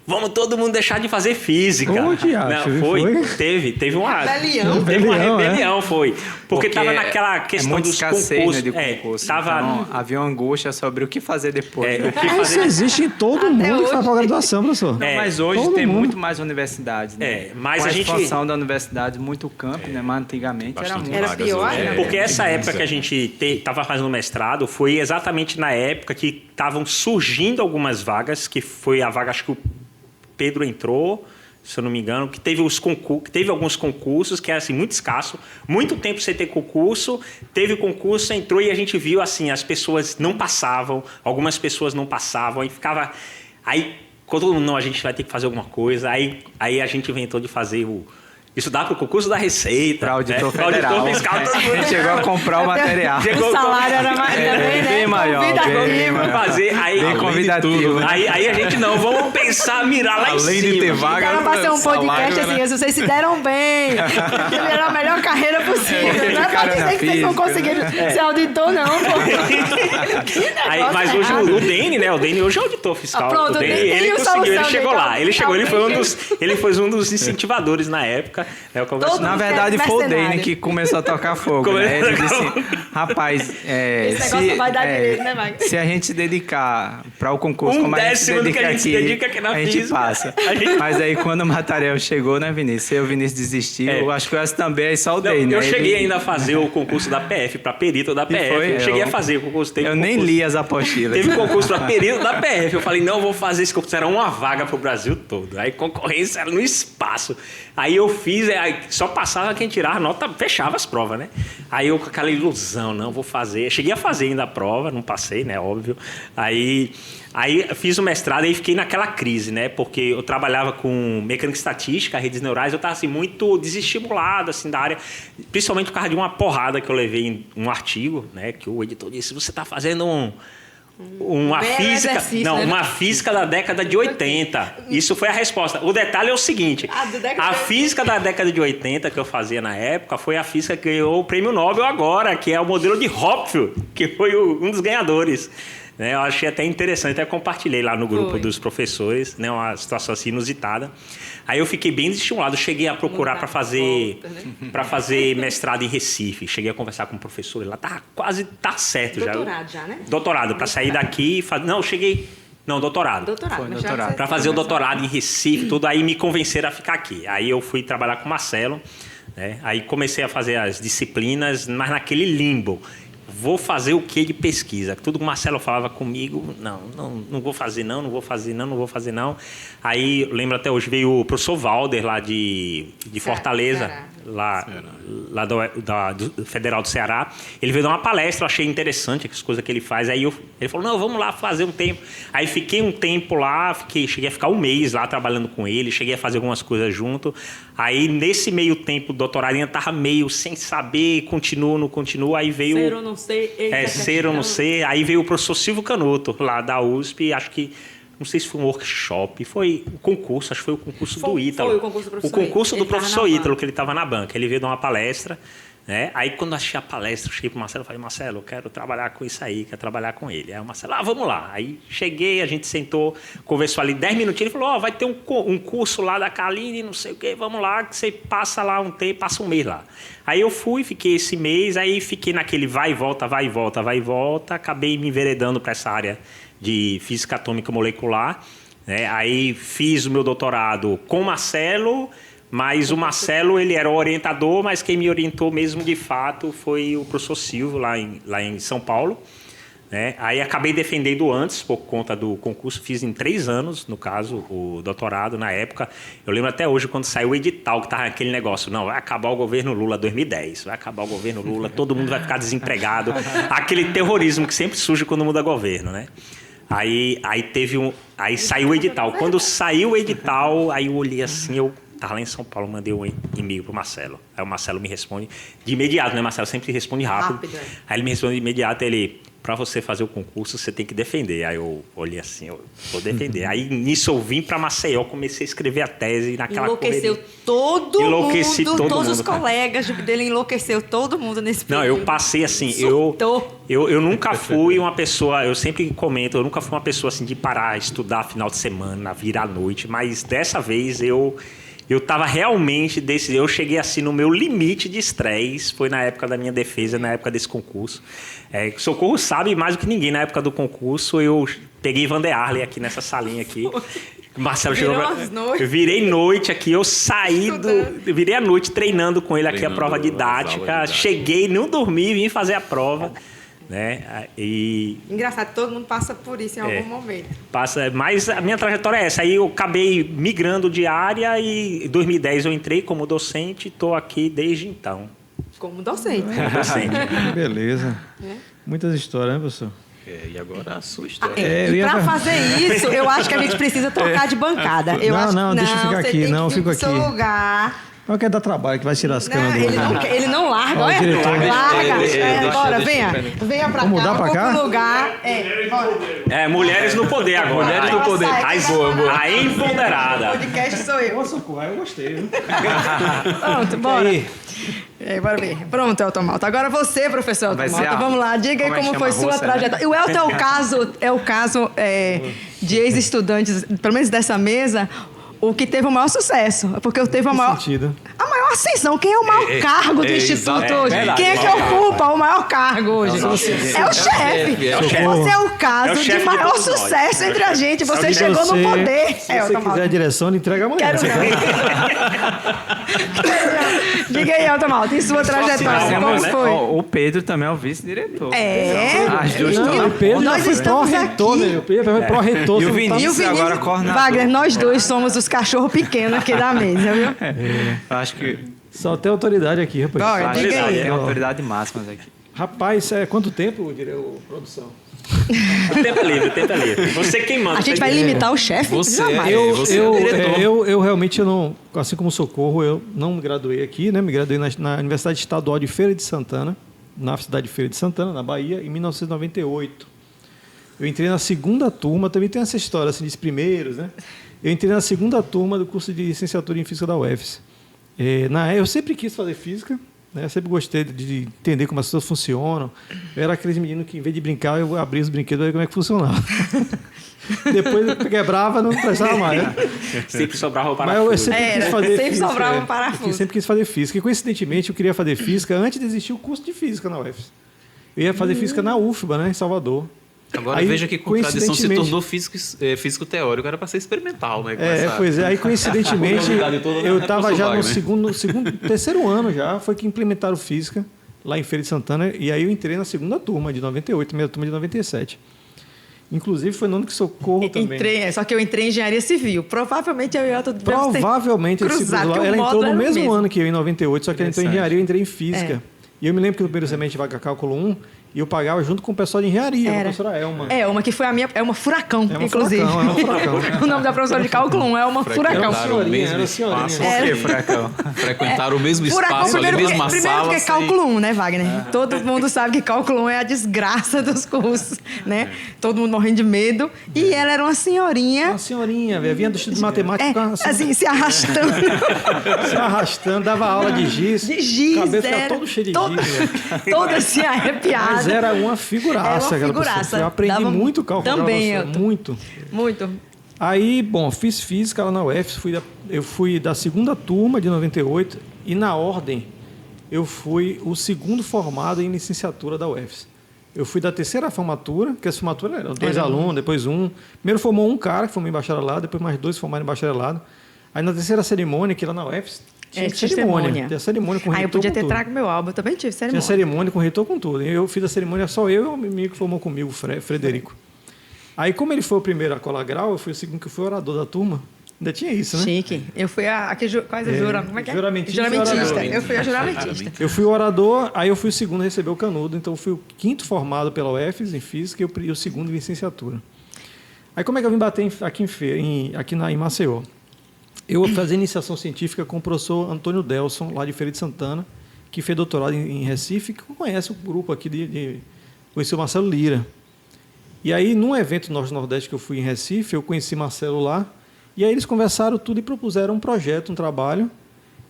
vamos todo mundo deixar de fazer física. Ô, diacho, Não, foi? Teve uma Rebelião. Teve uma Rebelião, rebelião, foi. Porque tava naquela é questão muita dos escassez, concursos. né, de concurso. Tava... Então, havia uma angústia sobre o que fazer depois. Né? o que Isso fazer... existe em todo Até mundo que hoje. faz pós-graduação, professor. Não, mas hoje todo tem mundo. muito mais universidades, né? mas com a a gente... expansão da universidade, muito camp, né? Mas antigamente era Bastante muito. Era vagas pior, hoje. né? Porque essa época que a gente estava fazendo mestrado foi exatamente na época que estavam surgindo algumas vagas, que foi a vaga, acho que o Pedro entrou, se eu não me engano, que teve alguns concursos que era assim, muito escasso, muito tempo sem ter concurso, teve concurso, entrou e a gente viu assim, as pessoas não passavam, algumas pessoas não passavam, aí ficava... Aí, quando todo mundo, não, a gente vai ter que fazer alguma coisa, aí a gente inventou de fazer isso dá para o concurso da Receita. Para auditor Pra federal. auditor fiscal, todo A mundo gente chegou a comprar o material. O salário era mais bem maior, bem maior. fazer. Aí, Bem convidativo. aí a gente não, vamos pensar, mirar lá em Além cima. de ter vaga, Era pra ser um salário podcast era- assim, vocês se deram bem, tiveram a melhor carreira possível. Não é pra ficaram na dizer que vocês não física, conseguiram ser auditor, não, pô. Que Aí, negócio mas hoje errado. o Dene, né? O Dene hoje é auditor fiscal. Ah, pronto, o Dene, tem ele o conseguiu, ele solução chegou dele, lá. Ele chegou, ele foi um dos Alguém. incentivadores na época. Né, eu converso- Todo Na mundo verdade, quer foi o mercenário. Dane que começou a tocar fogo. Né? Ele disse, rapaz, Esse negócio vai dar direito, né, Wagner? se a gente se dedicar para o concurso, Um como a gente se décimo do que dedica a gente se aqui, dedica aqui na a gente física. passa. A gente- Mas aí, quando o material chegou, né, Vinícius? Eu, Vinícius, desistiu. É. Eu acho que essa também é só o Não, Dane. eu né? cheguei Ele- ainda a fazer o concurso da PF, para perito da PF. foi? Eu cheguei Eu- a fazer o concurso. Teve Eu nem concurso- li as apostilas. Teve concurso para perito da PF. Eu falei, não, vou fazer esse concurso. Era uma vaga para o Brasil todo. Aí concorrência era no espaço. Aí eu fiz, aí só passava quem tirava a nota, fechava as provas, né? Aí eu com aquela ilusão, não, vou fazer. Cheguei a fazer ainda a prova, não passei, né? Óbvio. Aí fiz o mestrado e fiquei naquela crise, né? Porque eu trabalhava com mecânica estatística, redes neurais, eu estava assim, muito desestimulado assim, da área, principalmente por causa de uma porrada que eu levei em um artigo, né? Que o editor disse, você está fazendo uma Belo física, exercício, não, né? uma física da década de 80. Isso foi a resposta. O detalhe é o seguinte: Ah, da década a de 80. física da década de 80 que eu fazia na época foi a física que ganhou o prêmio Nobel agora, que é o modelo de Hopfield, que foi um dos ganhadores. Né, eu achei até interessante, até compartilhei lá no grupo Foi. dos professores, né, uma situação assim inusitada. Aí eu fiquei bem desestimulado, cheguei a procurar para fazer, Volta, fazer mestrado em Recife. Cheguei a conversar com o professor, ele lá tá quase certo já. Doutorado já, né? Doutorado, para sair daqui e fazer. Não, cheguei. Não, doutorado. Doutorado. Foi, mas já doutorado. você- Para fazer o doutorado em Recife, tudo, aí me convenceram a ficar aqui. Aí eu fui trabalhar com o Marcelo, né? Aí comecei a fazer as disciplinas, mas naquele limbo. Vou fazer o que de pesquisa? Tudo que o Marcelo falava comigo, não vou fazer não vou fazer não. Aí, eu lembro até hoje, veio o professor Valder lá de Fortaleza, Ceará. lá do Federal do Ceará. Ele veio dar uma palestra, eu achei interessante as coisas que ele faz. Aí ele falou, não, vamos lá fazer um tempo. Aí fiquei um tempo lá, cheguei a ficar um mês lá trabalhando com ele, cheguei a fazer algumas coisas junto. Aí, nesse meio tempo, o doutorado ainda estava meio sem saber, continua, não continua. Aí veio... Ser ou não ser. eita, ser ou não ser. Aí veio o professor Silvio Canuto, lá da USP, acho que... Não sei se foi um workshop, foi um concurso, acho que foi o concurso do Ítalo. Foi o concurso do professor O concurso Ítalo. do Ele tava professor na Ítalo, banca. que ele estava na banca. Ele veio dar uma palestra, né? Aí quando eu achei a palestra, eu cheguei para o Marcelo e falei, Marcelo, eu quero trabalhar com isso aí, quero trabalhar com ele. Aí o Marcelo, vamos lá. Aí cheguei, a gente sentou, conversou ali 10 minutinhos, ele falou, vai ter um curso lá da Kaline, não sei o quê, vamos lá, que você passa lá um tempo, passa um mês lá. Aí eu fui, fiquei esse mês, aí fiquei naquele vai e volta, acabei me enveredando para essa área de física atômica molecular, né? Aí fiz o meu doutorado com o Marcelo, mas o Marcelo ele era o orientador, mas quem me orientou mesmo de fato foi o professor Silvio, lá em São Paulo. Né? Aí acabei defendendo antes, por conta do concurso, fiz em 3 anos, no caso, o doutorado na época. Eu lembro até hoje, quando saiu o edital, que estava aquele negócio, não, vai acabar o governo Lula 2010, vai acabar o governo Lula, todo mundo vai ficar desempregado. Aquele terrorismo que sempre surge quando muda governo, né? Aí saiu o edital. Quando saiu o edital, aí eu olhei assim, eu estava lá em São Paulo, mandei um e-mail pro Marcelo. Aí o Marcelo me responde de imediato, né? Marcelo sempre responde rápido. Rápido, é. Aí ele me responde de imediato, ele... para você fazer o concurso, você tem que defender. Aí eu olhei assim, eu vou defender. Aí nisso eu vim para Maceió, comecei a escrever a tese naquela Enlouqueceu correria. todo Enlouqueci mundo, todo todos mundo, os cara. colegas dele enlouqueceu todo mundo nesse Não, período. eu passei assim, Surtou. eu nunca fui uma pessoa, eu sempre comento, eu nunca fui uma pessoa assim de parar, estudar final de semana, virar à noite, mas dessa vez eu estava realmente eu cheguei assim no meu limite de estresse, foi na época da minha defesa, na época desse concurso. Socorro sabe mais do que ninguém, na época do concurso eu peguei Vander Arley aqui nessa salinha aqui. Marcelo chegou noites. eu virei noite aqui, eu saí eu virei a noite treinando com ele aqui a prova didática, cheguei, não dormi, vim fazer a prova, né? Engraçado, todo mundo passa por isso em algum momento. Mas a minha trajetória é essa. Aí eu acabei migrando de área e em 2010 eu entrei como docente e estou aqui desde então. Como docente. Como docente. Beleza. Muitas histórias, né, professor? E agora a sua história. E para fazer isso, eu acho que a gente precisa trocar de bancada. Não, deixa eu ficar aqui. Não, eu fico aqui. Seu lugar. Não quer dar trabalho, que vai tirar as canas do Ele não larga, Ó, olha. diretor. Larga. Bora, venha pra cá. Vamos mudar pra cá? Outro lugar. Bora. Mulheres no poder agora. Mulheres no poder. Sai, A empoderada. O podcast sou eu. Nossa, eu gostei. Pronto, bora. Bora ver. Pronto, Elton Malta. Agora você, professor Elton Malta. Vamos lá, diga aí como foi sua trajetória. E o Elton é o caso de ex-estudantes, pelo menos dessa mesa, o que teve o maior sucesso. Porque eu teve a maior ascensão. Quem é o maior cargo do Instituto hoje? verdade. Quem é que ocupa o maior cargo hoje? É o chefe. Você é o caso de maior sucesso entre a gente. Você chegou no poder. Se você quiser a direção, ele entrega amanhã. Quero Diga aí, Elton Malta, em sua trajetória, como foi? O Pedro também é o vice-diretor. As duas Não, o Pedro já nós foi estamos pró-reitor, aqui. né? O Pedro foi pró-reitor. E o Vinícius agora coordenador. Wagner, nós dois somos os cachorros pequenos aqui da mesa, viu? Eu acho que Só tem autoridade aqui, rapaz. Bora, acho que diga aí. tem autoridade máxima aqui. Rapaz, quanto tempo, produção? O tempo é livre. Você quem manda. A gente vai limitar o chefe? Você Jamais. você é o diretor. Eu realmente não, assim como Socorro, eu não me graduei aqui, né? Me graduei na Universidade Estadual de Feira de Santana, na cidade de Feira de Santana, na Bahia, em 1998. Eu entrei na segunda turma, também tem essa história assim, dos primeiros, né? Eu entrei na segunda turma do curso de licenciatura em Física da UFES. Eu sempre quis fazer física, né? Eu sempre gostei de entender como as coisas funcionam. Eu era aquele menino que, em vez de brincar, eu abria os brinquedos e ver como é que funcionava. Depois eu quebrava, não prestava mais. Né? Sempre sobrava o Mas parafuso. eu sempre quis fazer sempre física. sobrava um parafuso. Eu sempre quis fazer física. E, coincidentemente, eu queria fazer física antes de existir o curso de física na UFES. Eu ia fazer física na UFBA, né, em Salvador. Agora Aí, veja que contradição se coincidentemente- tornou físico teórico, era para ser experimental, né? Pois é. Aí, coincidentemente, Unidade toda eu na estava já no Wagner. terceiro ano já, foi que implementaram física lá em Feira de Santana. E aí eu entrei na segunda turma, de 98, primeira turma de 97. Inclusive, foi no ano que Socorro também. Só que eu entrei em engenharia civil. Provavelmente eu e o Elton devemos ter Provavelmente ele se cruzado, cruzou. que o Ela entrou módulo no era o mesmo mesmo. ano que eu, em 98, só que ela entrou em engenharia, eu entrei em física. É. E eu me lembro que no primeiro semestre de vaga cálculo 1, e eu pagava junto com o pessoal de engenharia, a professora Elma. Uma que foi a minha. É uma furacão, É uma inclusive. furacão, é uma furacão. O nome da professora de cálculo 1 é uma furacão. Frequentaram o mesmo era senhorinha. espaço. Por que furacão? Frequentaram o mesmo Furacão, espaço, ali, a primeiro mesma porque sala. é cálculo 1, né, Wagner? Todo mundo sabe que cálculo 1 é a desgraça dos cursos, né? Todo mundo morrendo de medo. E ela era uma senhorinha. Uma senhorinha, velho, vinha do estudo de matemática, assim, se arrastando. se arrastando, dava aula de giz. De giz, O cabelo ficava era todo cheio de todo- giz. velho. Toda assim, arrepiada. Mas era uma figuraça. Era uma aquela figuraça. pessoa. Eu aprendi Dava muito cálculo. também, aquela pessoa, Elton. muito. Muito. Aí, bom, fiz física lá na UFES, eu fui da segunda turma de 98 e, na ordem, eu fui o segundo formado em licenciatura da UFES. Eu fui da terceira formatura, que essa formatura eram 2 alunos, depois um. Primeiro formou um cara que formou em bacharelado, depois mais 2 formaram em bacharelado. Aí, na terceira cerimônia, que lá na UFES, tinha cerimônia. Tinha cerimônia com o reitor. Aí eu podia com ter tudo. trago meu álbum, eu também tive Tinha cerimônia. cerimônia com o reitor com tudo. Eu fiz a cerimônia só eu e o amigo que formou comigo, o Frederico. Aí, como ele foi o primeiro a colar grau, eu fui o segundo que fui orador da turma. Ainda tinha isso, né? Chique. Eu fui quase jura. Como é que é? Juramentista e Juramentista. orador. Eu fui a juramentista. Eu fui o orador, aí eu fui o segundo a receber o canudo. Então, eu fui o quinto formado pela UFES em Física e o segundo em licenciatura. Aí, como é que eu vim bater aqui em Maceió? Eu fazia iniciação científica com o professor Antônio Delson, lá de Feira de Santana, que fez doutorado em Recife, que conhece o grupo aqui conheci o Marcelo Lira. E aí, num evento Norte-Nordeste que eu fui em Recife, eu conheci Marcelo lá, e aí eles conversaram tudo e propuseram um projeto, um trabalho,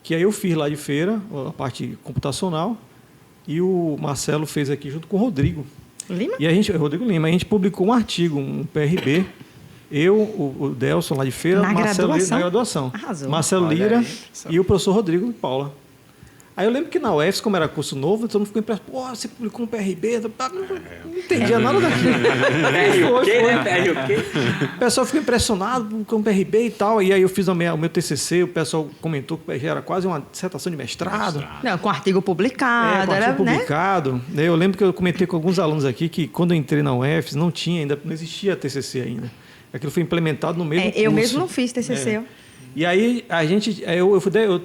que aí eu fiz lá de feira, a parte computacional, e o Marcelo fez aqui junto com o Rodrigo. Lima? E Rodrigo Lima. A gente publicou um artigo, um PRB, eu, o Delson lá de feira, Na Marcelo Lira, graduação? na graduação. Arrasou. Marcelo Olha Lira aí, e o professor Rodrigo e Paula. Aí eu lembro que na UFS, como era curso novo, todo mundo ficou impressionado. Pô, você publicou um PRB? Não entendia nada daquilo. O quê, né? O quê? O pessoal ficou impressionado com o PRB e tal. E aí eu fiz o meu TCC, o pessoal comentou que já era quase uma dissertação de mestrado. Não, com artigo publicado. Com era, artigo né? publicado. Eu lembro que eu comentei com alguns alunos aqui que quando eu entrei na UFS não existia TCC ainda. Aquilo foi implementado no mesmo curso. Eu mesmo não fiz TCC. E aí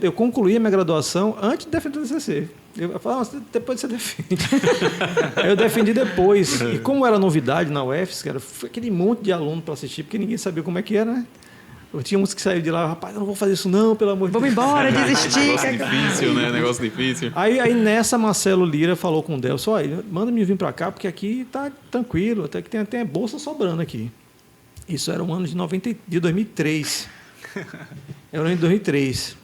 eu concluí a minha graduação antes de defender o TCC. Eu falava, depois você defende. Eu defendi depois. E como era novidade na UFS, cara, foi aquele monte de aluno para assistir, porque ninguém sabia como é que era, né? Eu tinha uns que saíram de lá, rapaz, eu não vou fazer isso não, pelo amor de Deus. Vamos embora, desistir. Negócio difícil, né? Negócio difícil. Aí nessa, Marcelo Lira falou com o Delson, olha, manda-me vir para cá, porque aqui tá tranquilo, até que tem a bolsa sobrando aqui. Isso era um ano de 2003. Era um ano de 2003.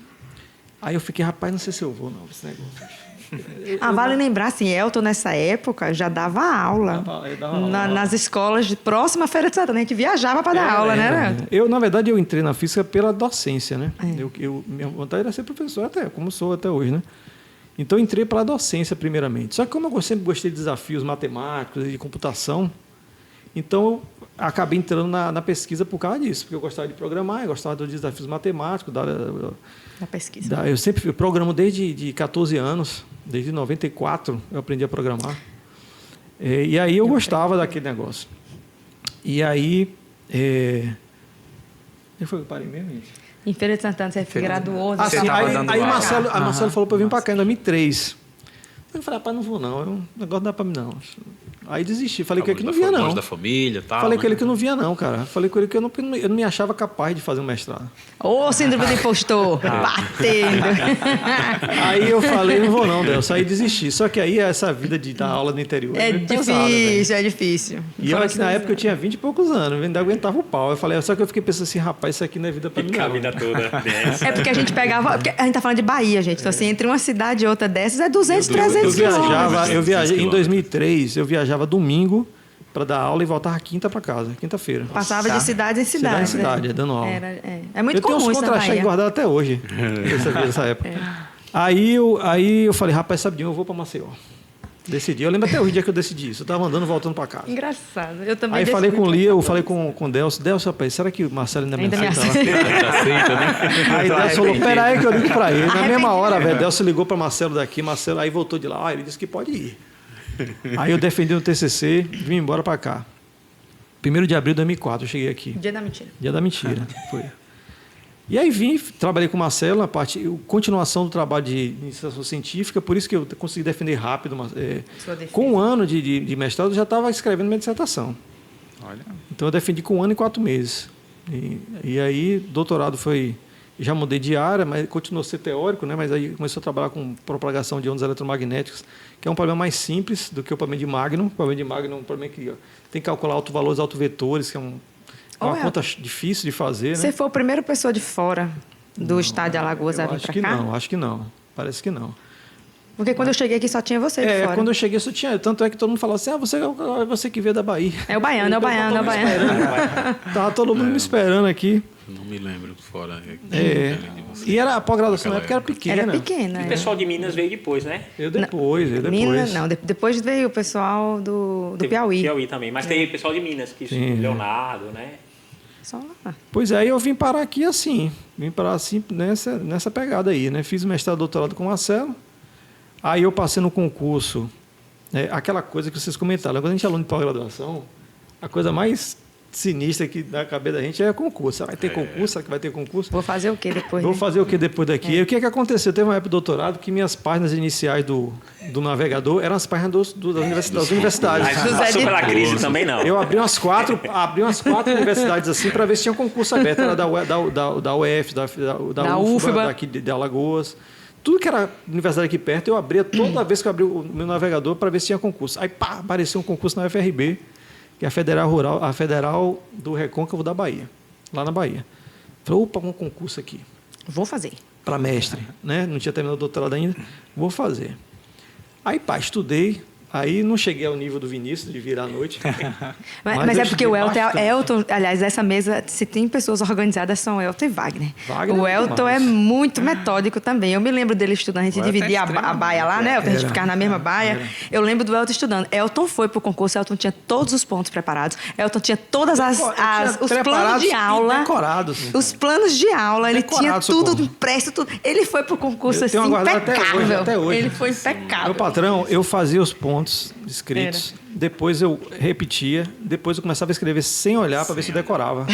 Aí eu fiquei, rapaz, não sei se eu vou não, esse negócio. Vale lembrar, assim, Elton, nessa época, já dava aula. Dava aula. Nas escolas de próxima à Feira de Santana. A gente viajava para dar aula, né? Na verdade, eu entrei na física pela docência, né? Minha vontade era ser professor, até como sou até hoje, né? Então, eu entrei pela docência, primeiramente. Só que como eu sempre gostei de desafios matemáticos e de computação, então eu acabei entrando na pesquisa por causa disso, porque eu gostava de programar, eu gostava dos desafios matemáticos, Da pesquisa. eu sempre programo desde 14 anos, desde 94 eu aprendi a programar. E aí eu gostava daquele negócio. E aí... Eu foi que eu parei mesmo, gente? Em Feira de Santana, você graduou. Assim, aí Marcelo foi vir para cá em 2003. Eu falei, rapaz, não vou não, o negócio não dá para mim não. Aí desisti, falei com ele que não via não. Longe da família e tal. Falei com ele que eu não via não, cara. Falei com ele que eu não me achava capaz de fazer um mestrado. Ô, síndrome do impostor, batendo. Aí eu falei, não vou não, Delson. Aí desisti. Só que aí essa vida de dar aula no interior É muito difícil, pesada, é difícil. E olha que na época eu tinha 20 e poucos anos, eu ainda aguentava o pau. Eu falei, só que eu fiquei pensando assim, rapaz, isso aqui não é vida pra mim Ficar não. a vida toda dessa. É porque a gente pegava... Porque a gente tá falando de Bahia, gente. Então, assim, entre uma cidade e outra dessas é 200, 300 quilômetros. Eu viajei em 2003, eu viajava domingo para dar aula e voltava quinta para casa, quinta-feira. Passava de cidade em cidade. Cidade, dando aula. É muito eu tenho comum uns isso na contra-cheques Bahia. guardados até hoje, dessa época. Aí eu falei, rapaz, sabe de eu vou para Maceió. Decidi. Eu lembro até hoje o dia que eu decidi isso. Eu estava andando, voltando para casa. Engraçado. Eu também Aí decidi. falei com o Lia, eu falei com o Delson. Delson, rapaz, será que o Marcelo ainda me aceita? Aceita, né? Aí Delson falou, peraí que eu ligo para ele. Na mesma hora, velho, Delson ligou para Marcelo daqui, Marcelo aí voltou de lá. Ele disse que pode ir. Aí eu defendi no TCC, vim embora para cá. 1º de abril de 2004, eu cheguei aqui. Dia da mentira. Dia da mentira, foi. E aí vim, trabalhei com o Marcelo, continuação do trabalho de iniciação científica, por isso que eu consegui defender rápido. Com um ano de mestrado, eu já estava escrevendo minha dissertação. Olha. Então eu defendi com 1 ano e 4 meses. E aí, doutorado foi... Já mudei de área, mas continuou a ser teórico, né? Mas aí começou a trabalhar com propagação de ondas eletromagnéticas, que é um problema mais simples do que o problema de Magnum. O problema de Magnum é um problema que tem que calcular autovalores, autovetores, que é uma conta difícil de fazer. Você né? foi a primeira pessoa de fora do estado de Alagoas a vir para cá? Acho que não. Parece que não. Porque quando eu cheguei aqui só tinha você de fora. Quando eu cheguei só tinha... Tanto é que todo mundo falava assim, você que veio da Bahia. É o baiano, é o baiano, é o baiano. Tava todo mundo me esperando aqui. Não me lembro fora. E era a pós-graduação na época era pequena. Era pequena. O pessoal de Minas veio depois, né? Eu depois. Minas, não. Depois veio o pessoal do Piauí. Piauí também. Mas tem pessoal de Minas, que Leonardo, né? Só lá. Pois é, aí eu vim parar aqui assim. Vim parar assim nessa pegada aí, né? Fiz o mestrado e doutorado com o Marcelo. Aí eu passei no concurso. Aquela coisa que vocês comentaram. Quando a gente é aluno de pós-graduação, a coisa mais sinistra que na cabeça da gente é concurso. Vai ter concurso? Será que vai ter concurso? Vou fazer o quê depois? Vou fazer o que depois daqui? E o que aconteceu? Teve uma época de doutorado que minhas páginas iniciais do navegador eram as páginas das universidades. Mas passou pela crise também, não. Eu abri umas quatro universidades assim para ver se tinha um concurso aberto. Era da UF, da UFBA, daqui de Alagoas. tudo que era universidade aqui perto, eu abria toda vez que eu abria o meu navegador para ver se tinha concurso. Aí, pá, apareceu um concurso na UFRB, que é a Federal do Recôncavo da Bahia, lá na Bahia. Falei, opa, um concurso aqui. Vou fazer. Para mestre, né? Não tinha terminado o doutorado ainda, vou fazer. Aí, pá, estudei. Aí não cheguei ao nível do Vinícius de virar à noite. Mas é porque o Elton, aliás, essa mesa, se tem pessoas organizadas, são Elton e Wagner. O Elton é muito metódico também. Eu me lembro dele estudando, a gente dividia a baia lá, né? A gente ficava na mesma baia. Eu lembro do Elton estudando. Elton foi pro concurso, Elton tinha todos os pontos preparados. Elton tinha todos os planos de aula. Decorados. Os planos de aula, ele tinha tudo impresso, tudo. Ele foi pro concurso assim, impecável. Até hoje. Ele foi impecável. Meu patrão, eu fazia os pontos escritos, depois eu repetia, depois eu começava a escrever sem olhar para ver se decorava.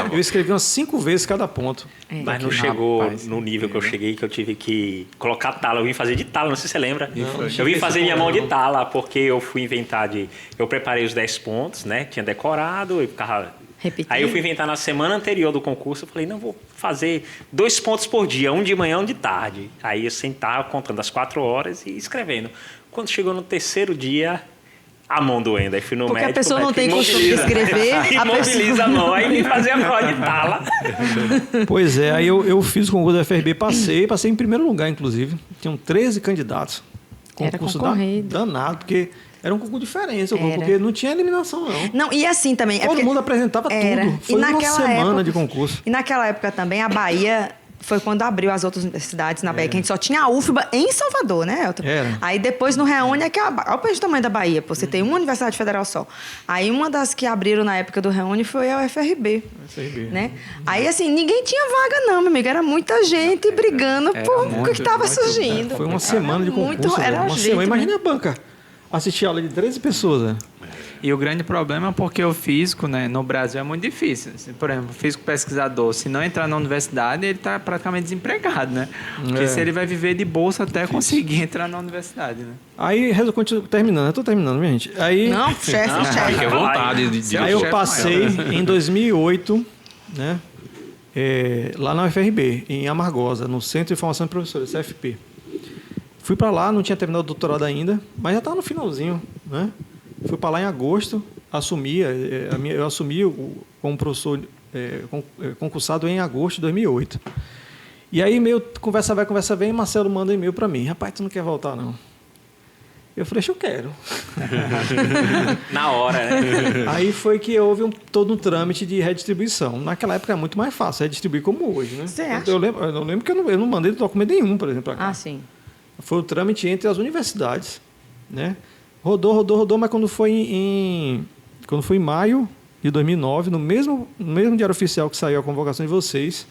Eu escrevi umas 5 vezes cada ponto. Mas não chegou no nível que eu cheguei, que eu tive que colocar tala. Eu vim fazer de tala, não sei se você lembra. Eu vim fazer minha mão de tala, porque eu fui inventar eu preparei os 10 pontos, né? Tinha decorado, eu ficava... Repetindo. Aí eu fui inventar na semana anterior do concurso, eu falei, não, vou fazer 2 pontos por dia, um de manhã, um de tarde. Aí eu sentava contando as 4 horas e escrevendo. Quando chegou no 3º dia, a mão doendo. Aí fui no médico. Porque a pessoa não tem costume de escrever. Imobiliza a mão. Aí nem fazer a prova de tala. Pois é, aí eu fiz o concurso da UFRB, passei em primeiro lugar, inclusive. Tinham 13 candidatos. Concurso danado, porque era um concurso diferente, porque não tinha eliminação, não. Não, e assim também... Todo mundo apresentava tudo. Foi uma semana de concurso. E naquela época também, a Bahia... Foi quando abriu as outras universidades na Bahia, que a gente só tinha a UFBA em Salvador, né, Elton? Aí depois no Reúne é que olha o tamanho da Bahia, pô, você tem uma universidade federal só. Aí uma das que abriram na época do Reúne foi a UFRB. Né? Aí assim, ninguém tinha vaga não, meu amigo, era muita gente brigando por o que estava surgindo. Foi uma semana de concurso. Imagina a banca assistir a aula de 13 pessoas, né? E o grande problema é porque o físico, né, no Brasil é muito difícil. Por exemplo, o físico pesquisador, se não entrar na universidade, ele está praticamente desempregado, né? Porque se ele vai viver de bolsa até conseguir entrar na universidade, né? Aí, terminando, eu estou terminando, minha gente. Aí, não, chefe. Fique à vontade. Aí eu passei em 2008, né? Lá na UFRB, em Amargosa, no Centro de Formação de Professores, CFP. Fui para lá, não tinha terminado o doutorado ainda, mas já estava no finalzinho, né? Fui para lá em agosto, eu assumi como professor concursado em agosto de 2008. E aí, conversa vai, conversa vem, Marcelo manda um e-mail para mim. Rapaz, tu não quer voltar, não? Eu falei, eu quero. Na hora, né? Aí foi que houve todo um trâmite de redistribuição. Naquela época era muito mais fácil redistribuir como hoje, né? Você acha? Eu lembro que eu não mandei documento nenhum, por exemplo, para cá. Ah, sim. Foi o trâmite entre as universidades, né? Rodou, mas quando foi em maio de 2009, no mesmo diário oficial que saiu a convocação de vocês,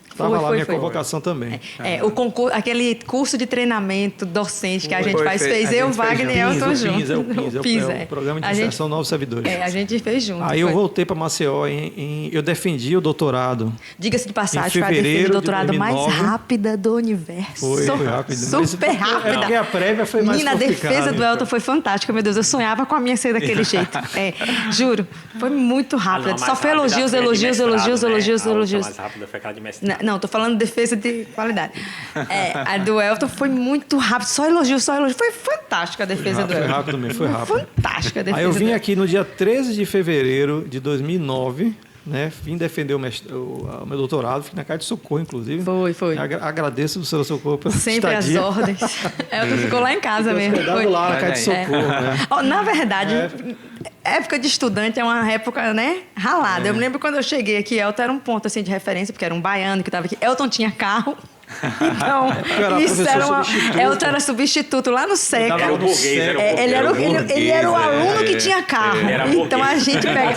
estava lá minha convocação também. O concurso, aquele curso de treinamento docente que a gente fez eu, Wagner e Elton juntos. O PIS, é o Programa de Inserção Novos Servidores. A gente fez junto. Aí eu voltei para Maceió, eu defendi o doutorado. Diga-se de passagem, foi a defesa de doutorado mais rápida do universo. Foi rápida. Super rápida. Porque a prévia foi mais complicada. A defesa do Elton foi fantástica, meu Deus. Eu sonhava com a minha ser daquele jeito. Juro. Foi muito rápida. Só foi elogios. Mais rápida foi aquela de mestrado. Não, estou falando de defesa de qualidade. A do Elton foi muito rápido, só elogio. Foi fantástica a defesa do Elton. Foi rápido mesmo, foi rápido. Fantástica a defesa. Aí eu vim aqui no dia 13 de fevereiro de 2009, né? Vim defender o meu doutorado, fiquei na Casa de Socorro, inclusive. Foi. Agradeço do seu socorro pela sempre estadia. as ordens. Elton ficou lá em casa mesmo. Foi lá na Casa de Socorro, né? Na verdade... Época de estudante é uma época, né, ralada. Eu me lembro quando eu cheguei aqui, Elton era um ponto assim, de referência, porque era um baiano que estava aqui. Elton tinha carro. Então, Elton era substituto lá no SECA. Era o burguês, ele era o aluno que tinha carro. Então a gente pega.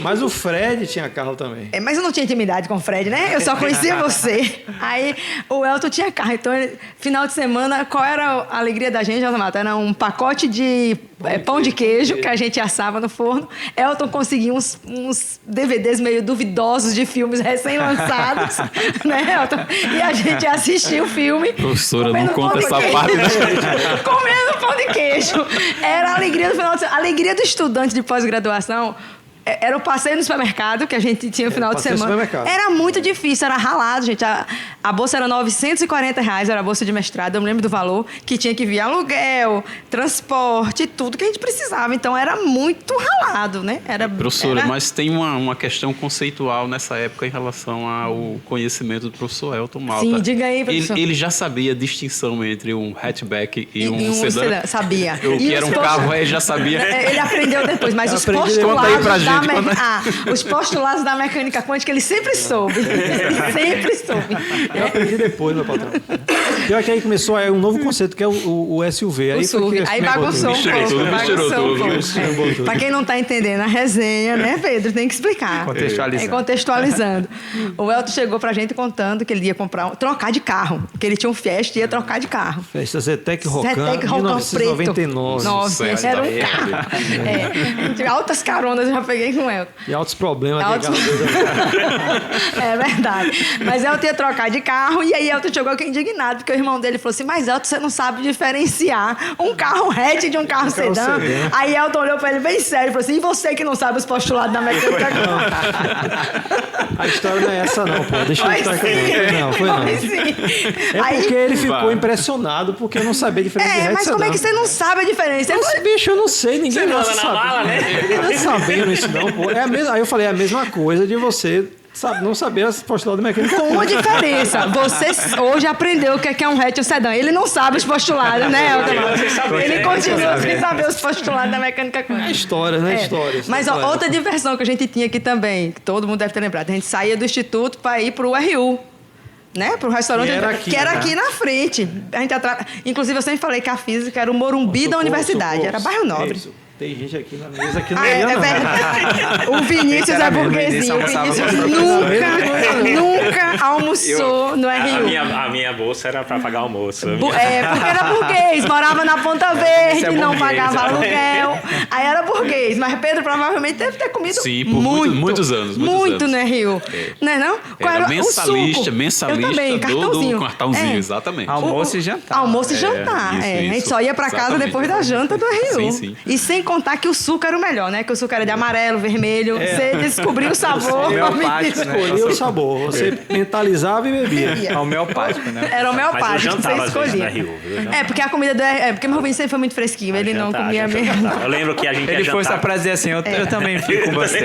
Mas o Fred tinha carro também. Mas eu não tinha intimidade com o Fred, né? Eu só conhecia você. Aí o Elton tinha carro. Então, final de semana, qual era a alegria da gente, Elton? Era um pacote de pão de queijo que a gente assava no forno. Elton conseguia uns DVDs meio duvidosos de filmes recém-lançados, né, Elton? E a gente assistia o filme. Professora, não conta essa parte, né? Comendo pão de queijo. Era a alegria do final de semana. A alegria do estudante de pós-graduação. Era o passeio no supermercado, que a gente tinha no final de semana. Era muito difícil, era ralado, gente. A bolsa era R$940, era a bolsa de mestrado, eu me lembro do valor, que tinha que vir aluguel, transporte, tudo que a gente precisava. Então, era muito ralado, né? Professora, mas tem uma questão conceitual nessa época em relação ao conhecimento do professor Elton Malta. Sim, diga aí, professor. Ele já sabia a distinção entre um hatchback e um sedã? Sabia. O que era um carro, ele já sabia. Ele aprendeu depois, mas os postulados da mecânica quântica, ele sempre soube. Ele sempre soube. Eu aprendi depois, meu patrão. Pior que aí começou um novo conceito, que é o SUV. Aí bagunçou um pouco. Para quem não está entendendo a resenha, né, Pedro? Tem que explicar. Contextualizando. O Elton chegou pra gente contando que ele ia trocar de carro. Que ele tinha um Fiesta e ia trocar de carro. Fiesta Zetec Rocan, Zetec Rocan 1999. Nossa, era um carro. Altas caronas eu já peguei com o Elton. E altos problemas. É verdade. Mas Elton ia trocar de carro e aí Elton chegou aqui indignado, porque o irmão dele falou assim, mas Elton, você não sabe diferenciar um carro hatch de um carro sedã? Aí Elton olhou pra ele bem sério e falou assim, e você que não sabe os postulados da mecânica quântica? A história não é essa não, pô. Deixa eu explicar aqui. Não, foi não. É porque ele ficou impressionado porque eu não sabia a diferença de hatch e sedã. Mas como é que você não sabe a diferença? Bicho, eu não sei, ninguém não anda na mala, né? Não é sabendo isso não, pô. Aí eu falei, é a mesma coisa de você não saber as postulados mecânicos. Com uma diferença. Você hoje aprendeu o que é um hatch e um sedã. Ele não sabe os postulados, né, Elton? Ele continua sem saber os postulados da mecânica quântica. É história, né? História. Mas outra diversão que a gente tinha aqui também, que todo mundo deve ter lembrado, a gente saía do instituto para ir para o RU. Né? Para o restaurante que era aqui na frente. Inclusive, eu sempre falei que a física era o Morumbi da universidade. Era bairro Nobre. Isso. Tem gente aqui na mesa que não ia, não. O Vinícius é burguesinho. O Vinícius nunca almoçou no RU. A minha bolsa era para pagar almoço. Porque era burguês. Morava na Ponta Verde, não pagava aluguel. Aí era burguês. Mas Pedro provavelmente deve ter comido muitos anos. Muito no RU. Não é não? Era mensalista eu também, cartãozinho. Cartãozinho, exatamente. Almoço e jantar. Almoço e jantar. A gente só ia para casa depois da janta do RU. Sim. E sem contar que o suco era o melhor, né? Que o suco era de amarelo, vermelho. Você descobriu o sabor. Escolheu o sabor. Você mentalizava e bebia. Homeopático, né? Era homeopático, você escolhia. Porque a comida porque meu Vinícius sempre foi muito fresquinho. Ele não comia mesmo. Eu lembro que a gente Ele foi só pra dizer assim, eu também fico com você.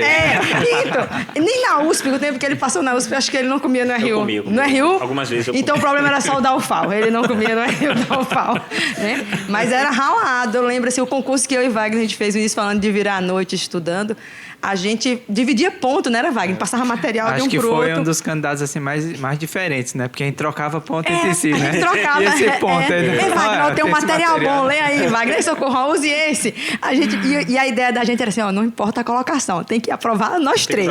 Nem na USP, o tempo que ele passou na USP, acho que ele não comia no RU. No RU? Algumas vezes eu Então o problema era só o da UFAL. Ele não comia no RU da UFAL. Né? Mas era ralado. Eu lembro assim, o concurso que eu e Wagner a gente fez isso falando de virar à noite estudando. A gente dividia ponto, né, Wagner? Passava material de um pro outro. Acho que foi um dos candidatos assim, mais diferentes, né? Porque a gente trocava ponto entre si, né? A gente trocava. Ia ser ponto. Wagner, tem um material bom, lê aí. Wagner, socorro, use esse. E a ideia da gente era assim, não importa a colocação, tem que aprovar nós três.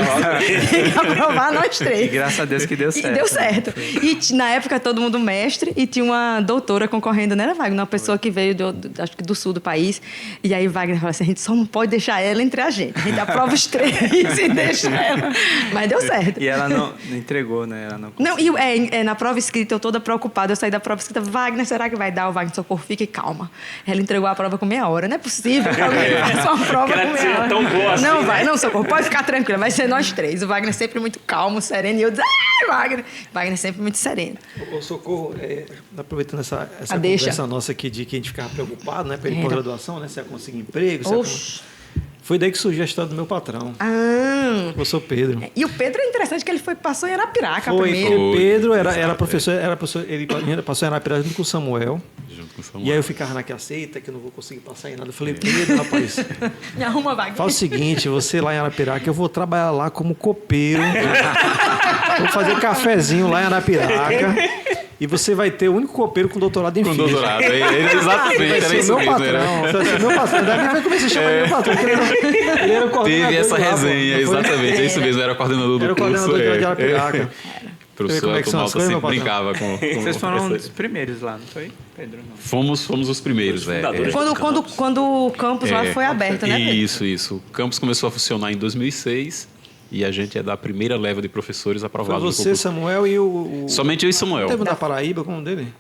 Tem que aprovar nós três. E graças a Deus que deu certo. E deu certo. E na época todo mundo mestre e tinha uma doutora concorrendo, né, Wagner? Uma pessoa que veio acho que do sul do país. E aí Wagner falou assim, a gente só não pode deixar ela entre a gente. A gente aprova os três e deixa ela. Mas deu certo. E ela não entregou, né? Ela não na prova escrita, eu toda preocupada, eu saí da prova escrita, Wagner, será que vai dar? O Wagner, socorro, fique calma. Ela entregou a prova com meia hora. Não é possível que alguém faça uma prova com meia hora. Tão boa assim, não, né? Não, socorro, pode ficar tranquila, vai ser nós três. O Wagner sempre muito calmo, sereno, e eu disse, Wagner. Wagner sempre muito sereno. Ô, Socorro, aproveitando essa deixa. Conversa nossa aqui de que a gente ficava preocupado, né? Para ir pós-graduação, né? Se ia conseguir emprego, foi daí que surgiu a história do meu patrão. O professor Pedro. E o Pedro é interessante que ele passou em Arapiraca primeiro. O Pedro era professor, ele passou em Arapiraca junto com o Samuel. E aí eu ficava naquela seita que eu não vou conseguir passar em nada. Eu falei, Pedro, rapaz, me arruma, Wagner. Faz o seguinte, você lá em Arapiraca, eu vou trabalhar lá como copeiro. Vou fazer cafezinho lá em Arapiraca. E você vai ter o único copeiro com doutorado em física. Com doutorado, exatamente. Vai ser meu patrão. Vai ser meu patrão. Daí vai começar a chamar meu patrão. Ele era o coordenador. Teve essa resenha, exatamente. É isso mesmo, era coordenador do curso. Era o coordenador de Arapiraca. O professor Elton Malta sempre brincava com... Vocês foram os primeiros lá, não foi, Pedro? Não. Fomos os primeiros. Quando o campus lá foi aberto, né, Pedro? Isso. O campus começou a funcionar em 2006 e a gente é da primeira leva de professores aprovados. Foi você, Samuel e o... Somente eu e Samuel. Teve da Paraíba, como dele?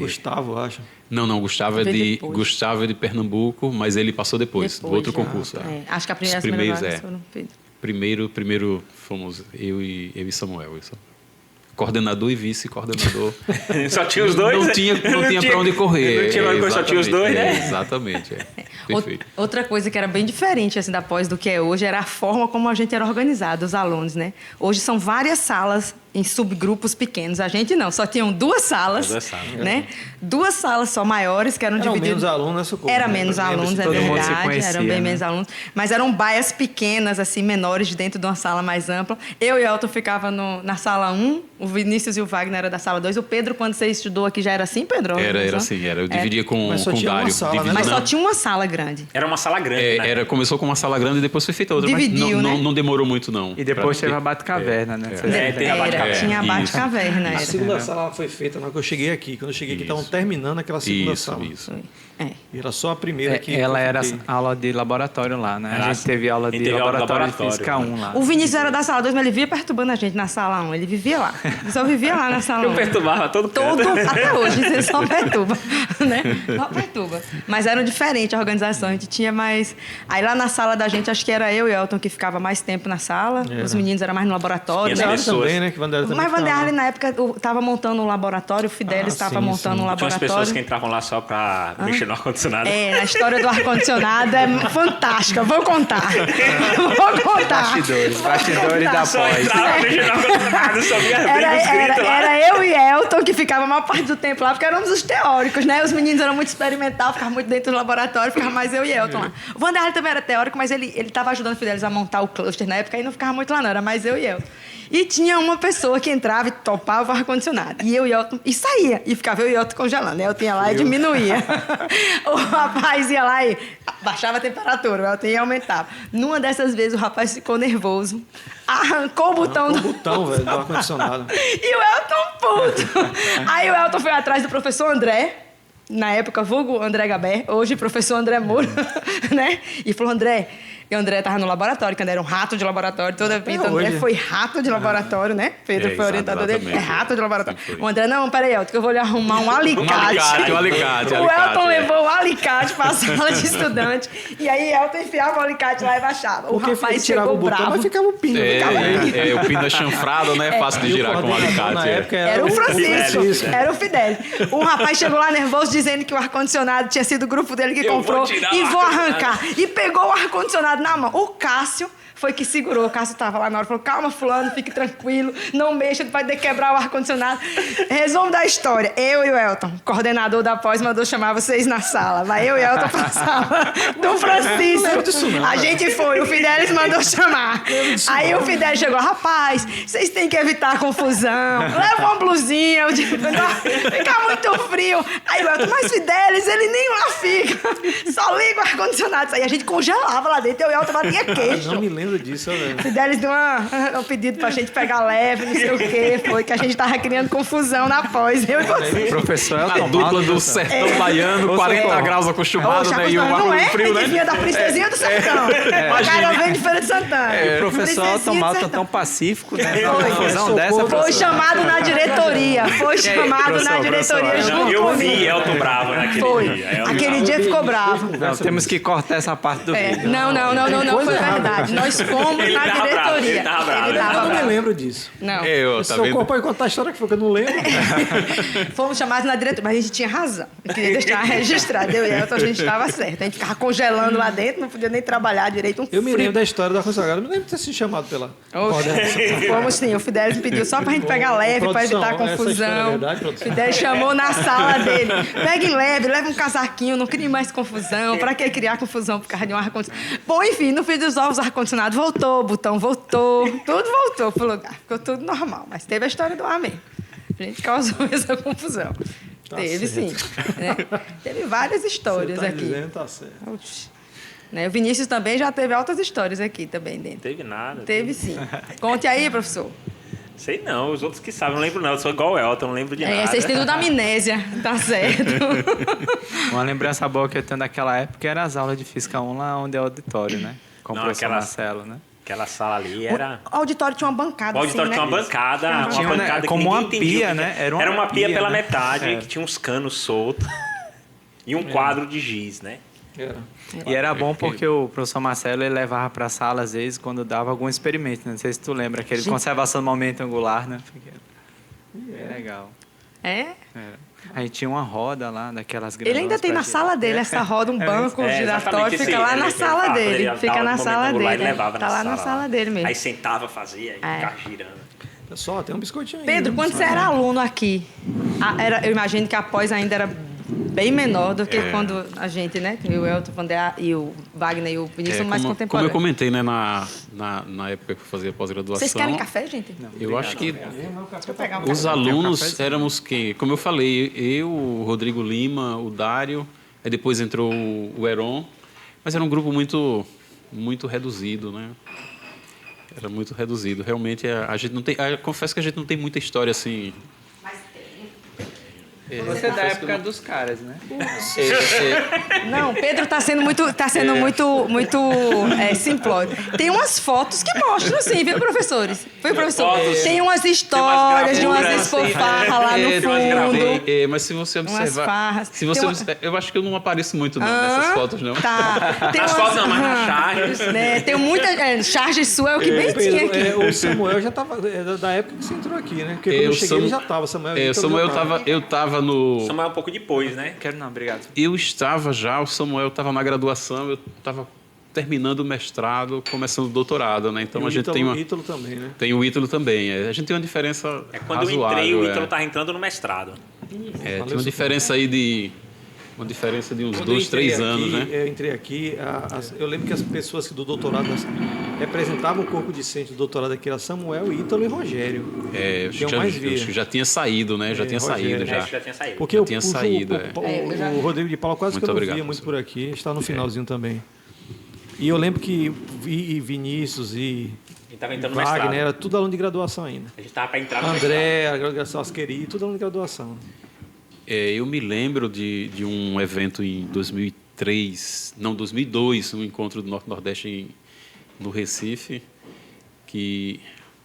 Gustavo, acho. Não, Gustavo é de Pernambuco, mas ele passou depois do outro concurso. Acho que a Os primeira primeiros, foram Pedro. Primeiro fomos eu e Samuel. Coordenador e vice-coordenador. Só tinha os dois? Não tinha para onde correr. Não tinha pra onde correr, só tinha os dois, né? Exatamente. Perfeito. Outra coisa que era bem diferente assim, da pós do que é hoje era a forma como a gente era organizado, os alunos, né? Hoje são várias salas em subgrupos pequenos. A gente não, só tinham 2 salas, né? 2 salas só maiores que eram divididas. Menos alunos nessa coisa. Era menos alunos, é todo mundo se verdade. conhecia, Eram bem né? menos alunos. Mas eram baias pequenas, assim, menores, dentro de uma sala mais ampla. Eu e Elton ficava na sala 1, o Vinícius e o Wagner era da sala 2. O Pedro, quando você estudou aqui, já era assim, Pedro? Era assim. Eu dividia com Mas só o tinha uma Dário. sala, né? Mas só tinha uma sala grande. Era uma sala grande, né? Começou com uma sala grande e depois foi feita outra. Dividiu, mas né? não demorou muito, não. E depois teve a Bate-Caverna, né? Tem a Bate-Caverna. Tinha a Isso. Bate-Caverna. A Era. segunda sala foi feita na hora que eu cheguei aqui. Quando eu cheguei aqui, estavam terminando aquela segunda sala. Isso. É. E era só a primeira que Ela eu era fiquei. aula de laboratório lá, né? Era A gente teve aula a gente de teve aula de laboratório de laboratório, Física né? 1 lá. O Vinícius era da sala 2, mas ele vivia perturbando a gente na sala 1. Ele vivia lá. Ele só vivia lá na sala 1. Eu perturbava todo canto. Até hoje, você só perturba, né? Só perturba. Mas era diferente a organização, a gente tinha mais... Aí lá na sala da gente, acho que era eu e Elton que ficava mais tempo na sala, os meninos eram mais no laboratório. Tinha né? pessoas. Também, né? Que Vanderlei também Mas Vanderlei, ficava. na época, estava montando um laboratório, o Fidelis estava sim, montando um Tinha umas pessoas laboratório. que entravam lá só pra mexer no ar-condicionado. É, a história do ar-condicionado é fantástica, vou contar. Bastidores da Só pós. entrava mexendo no ar-condicionado, só via briga, gritos lá. Era eu e Elton que ficava a maior parte do tempo lá, porque éramos os teóricos, né? Os meninos eram muito experimental, ficavam muito dentro do laboratório, ficava mais eu e Elton lá. O Vanderlei também era teórico, mas ele estava ajudando o Fidelis a montar o cluster na época, aí não ficava muito lá não, era mais eu e Elton. E tinha uma pessoa que entrava e topava o ar-condicionado. E eu e Elton... E saía. E ficava eu e Elton congelando. Elton ia lá e diminuía. O rapaz ia lá e baixava a temperatura. O Elton ia e aumentava. Numa dessas vezes, o rapaz ficou nervoso. Arrancou o botão O botão, velho, do ar-condicionado. E o Elton puto. Aí o Elton foi atrás do professor André, na época, vulgo André Gabé, hoje professor André Moura, né? E falou, André... E o André estava no laboratório, quando era um rato de laboratório, toda a vida. O André foi rato de laboratório, né? Pedro foi orientador dele. É rato de laboratório. O André, não, peraí, Elton, que eu vou lhe arrumar um alicate. Um alicate. O Elton levou o alicate para a sala de estudante. E aí Elton enfiava o alicate lá e baixava. O Porque rapaz tirava chegou o botão, bravo. mas ficava o pino. O pino é chanfrado, né? É fácil de girar com o alicate. Na época Era o Francisco, Fidelis. era o Fidelis. O rapaz chegou lá nervoso dizendo que o ar-condicionado tinha sido o grupo dele que Eu comprou vou tirar e o vou ar-condicionado. arrancar. E pegou o ar-condicionado na mão. O Cássio foi que segurou. O Cássio estava lá na hora, falou, calma, fulano, fique tranquilo, não mexa, vai ter que quebrar o ar-condicionado. Resumo da história, eu e o Elton, coordenador da pós, mandou chamar vocês na sala. Vai eu e o Elton pra sala do Francisco. A gente foi, o Fidelis mandou chamar. Aí o Fidelis chegou, rapaz, vocês têm que evitar confusão, leva uma blusinha, eu digo, fica muito frio. Aí o Elton, mas Fidelis, ele nem lá fica, só liga o ar-condicionado. Aí a gente congelava lá dentro, eu e o Elton batia queixo. Não me lembro disso, velho. Fidelis deu um pedido pra gente pegar leve, não sei o quê. Foi que a gente tava criando confusão na pós. Eu e você. Professor A Elton dupla Malta, do sertão baiano, 40 graus acostumado, Poxa, né? E o não ar é? frio, Ele né? vinha da Princesinha do Sertão. O cara vem de Feira de Santana. o professor Elton Princesinha do Malta Sertão. tão pacífico, né? Foi. Uma confusão Socorro. dessa, Foi professor. chamado na diretoria. Foi chamado na professor, diretoria professor, junto Eu comigo. vi Elton bravo naquele Foi. dia. Elton Aquele dia ficou bravo. Não, temos que cortar essa parte do vídeo. Não, coisa foi errada. verdade. Nós fomos Ele na tava bravo, diretoria. ele tava bravo. Ele Eu tava não me bravo. lembro disso. Não. Tá Seu vendo? corpo pode contar a história que foi que eu não lembro. Fomos chamados na diretoria, mas a gente tinha razão. Eu queria deixar registrado. Eu e Elton, a gente estava certo. A gente ficava congelando lá dentro, não podia nem trabalhar direito. Um Eu me frio. lembro da história da consagrada. Eu me lembro de ter sido chamado pela Oxe, fomos sim, o Fidelis pediu só pra gente pegar leve, pra Produção, evitar essa história é confusão. verdade, O produção? Fidelis chamou na sala dele. Pegue leve, leva um casaquinho, não crie mais confusão. Pra que criar confusão por causa de um ar-condicionado? Bom, enfim, no fim dos ovos, o ar-condicionado voltou, o botão voltou, tudo voltou pro lugar. Ficou tudo normal. Mas teve a história do amém. A gente causou essa confusão. Teve sim. Né? Teve várias histórias Você tá aqui. dizendo, tá certo. Oxi. Né? O Vinícius também já teve altas histórias aqui também dentro. Não teve nada. Teve sim. Conte aí, professor. Sei não, os outros que sabem, não lembro não. Eu sou igual o Elton, não lembro de nada. Vocês têm tudo amnésia, tá certo. Uma lembrança boa que eu tenho daquela época era as aulas de Física 1 lá onde é o auditório, né? Com o Não, professor aquelas- Marcelo, né? Aquela sala ali era... O auditório tinha uma bancada, O auditório assim, tinha uma né? bancada, Tinha, uma né, bancada como que ninguém uma entendia pia, o que né? Era uma pia pela né? metade, É. que tinha uns canos soltos e um quadro de giz, né? Era. E era bom porque o professor Marcelo ele levava para a sala, às vezes, quando dava algum experimento. Né? Não sei se tu lembra, aquele conservação do momento angular, né? É legal. É? Era. A gente tinha uma roda lá, daquelas Ele ainda grandonas tem pra na girar. sala dele essa roda, um banco giratório, exatamente, fica sim, lá na ele sala fala, dele. ele Fica dava na o momento sala angular, dele. ele levava Tá na lá na sala dele mesmo. Aí sentava, fazia e ficava girando. Pessoal, tem um biscoitinho aí. Pedro, né? quando você era aluno aqui, eu imagino que a pós ainda era bem menor do que quando a gente, né? E o Elton e o Wagner e o Vinícius são mais Como eu contemporâneos. comentei, né, na época que eu fazia pós-graduação... Vocês querem café, gente? Não, Eu acho que Deixa eu pegar um os café. alunos éramos quem? Como eu falei, eu, o Rodrigo Lima, o Dário, aí depois entrou o Heron, mas era um grupo muito, muito reduzido, né? Era muito reduzido. Realmente, a gente não tem... confesso que a gente não tem muita história assim... Você é da época dos caras, né? Não, Pedro está sendo muito simplório. Tem umas fotos que mostram, sim, viu, professores? Viu, professor? Fotos. Tem umas histórias de umas gravuras, esfofarras lá no fundo. Mas se você Umas observar... farras. Se você Tem observar, eu acho que eu não apareço muito não, nessas fotos, não. Tá. Tem Nas umas- fotos não, mas nas charges. Né? Tem muita... charge sua é o que bem tinha Pedro, aqui. o Samuel já estava da época que você entrou aqui, né? Porque quando Eu eu cheguei, ele Samu- já estava. Samuel, É, então Samuel já tava. eu estava no... Samuel um pouco depois, né? Quero não, obrigado. Eu estava já, o Samuel estava na graduação, eu estava terminando o mestrado, começando o doutorado, né? Então E o a gente tem uma... Ítalo também, né? Tem o Ítalo também. A gente tem uma diferença Quando eu razoável. entrei, o Ítalo estava entrando no mestrado. Tem uma diferença aí de... Uma diferença de uns Quando eu 2, entrei 3 anos, aqui, né? Eu entrei aqui, eu lembro que as pessoas que do doutorado representavam o corpo discente do doutorado aqui era Samuel, Ítalo e Rogério. Eu que eu mais via. acho que já tinha saído, né? Já tinha Rogério. saído, já. Acho que já tinha saído. Porque Já eu tinha puxo saído, o Rodrigo de Paula quase Muito que eu não obrigado, via muito professor. por aqui, está no finalzinho também. E eu lembro que Vinícius e Ele estava entrando no mestrado. Wagner, era tudo aluno de graduação ainda. A gente estava para entrar no mestrado. André, a graduação Asqueri, tudo aluno de graduação. Eu me lembro de um evento em 2002, um encontro do Norte-Nordeste no Recife, que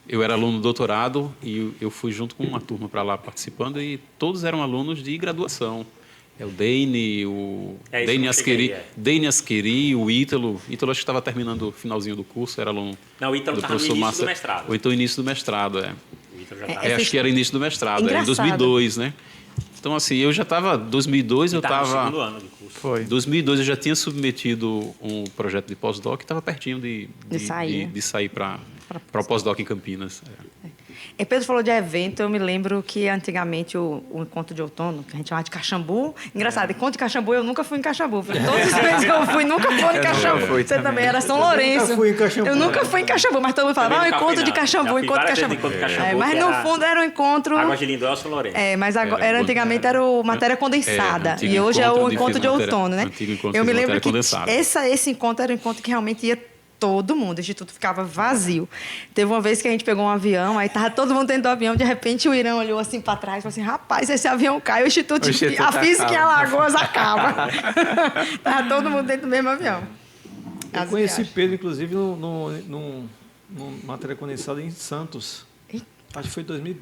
eu era aluno do doutorado e eu fui junto com uma turma para lá participando e todos eram alunos de graduação. O Deine, É isso Deine que eu Asqueri, cheguei, Deine Asqueri, o Ítalo. Ítalo acho que estava terminando o finalzinho do curso, era aluno Não, o Ítalo do estava no professor início Márcio. do mestrado. Ou então início do mestrado, é. O Ítalo já É, estava. essa Acho que era início do mestrado, em Engraçado. 2002, né? Então, assim, eu já estava... 2002 eu no segundo estava... ano de curso. Foi. Em 2002 eu já tinha submetido um projeto de pós-doc e estava pertinho de sair para o pós-doc em Campinas. E Pedro falou de evento, eu me lembro que antigamente o encontro de outono, que a gente chamava de Caxambu. Engraçado, encontro de Caxambu, eu nunca fui em Caxambu. Todos os vezes que eu fui, nunca fui em Caxambu. fui Você também. também era São Lourenço. nunca fui em Caxambu. Eu nunca fui em Caxambu, mas todo mundo falava, Também ah, nunca encontro fui, de não. Já Caxambu, fui encontro de várias vezes Caxambu. em encontro de Caxambu, Mas que no era fundo era um encontro... Água de Lindóia, São Lourenço. Mas agora, antigamente era o matéria condensada. antigo E hoje é o encontro de encontro de matéria- outono, né? antigo encontro Eu de me lembro matéria que condensada. esse encontro era um encontro que realmente ia todo mundo. O instituto ficava vazio. Teve uma vez que a gente pegou um avião, aí tava todo mundo dentro do avião, de repente o Irã olhou assim para trás e falou assim: rapaz, esse avião cai, a física em Alagoas acaba. Tava todo mundo dentro do mesmo avião. Eu As conheci viagens. Pedro, inclusive, num matéria condensada em Santos. Acho que foi 2000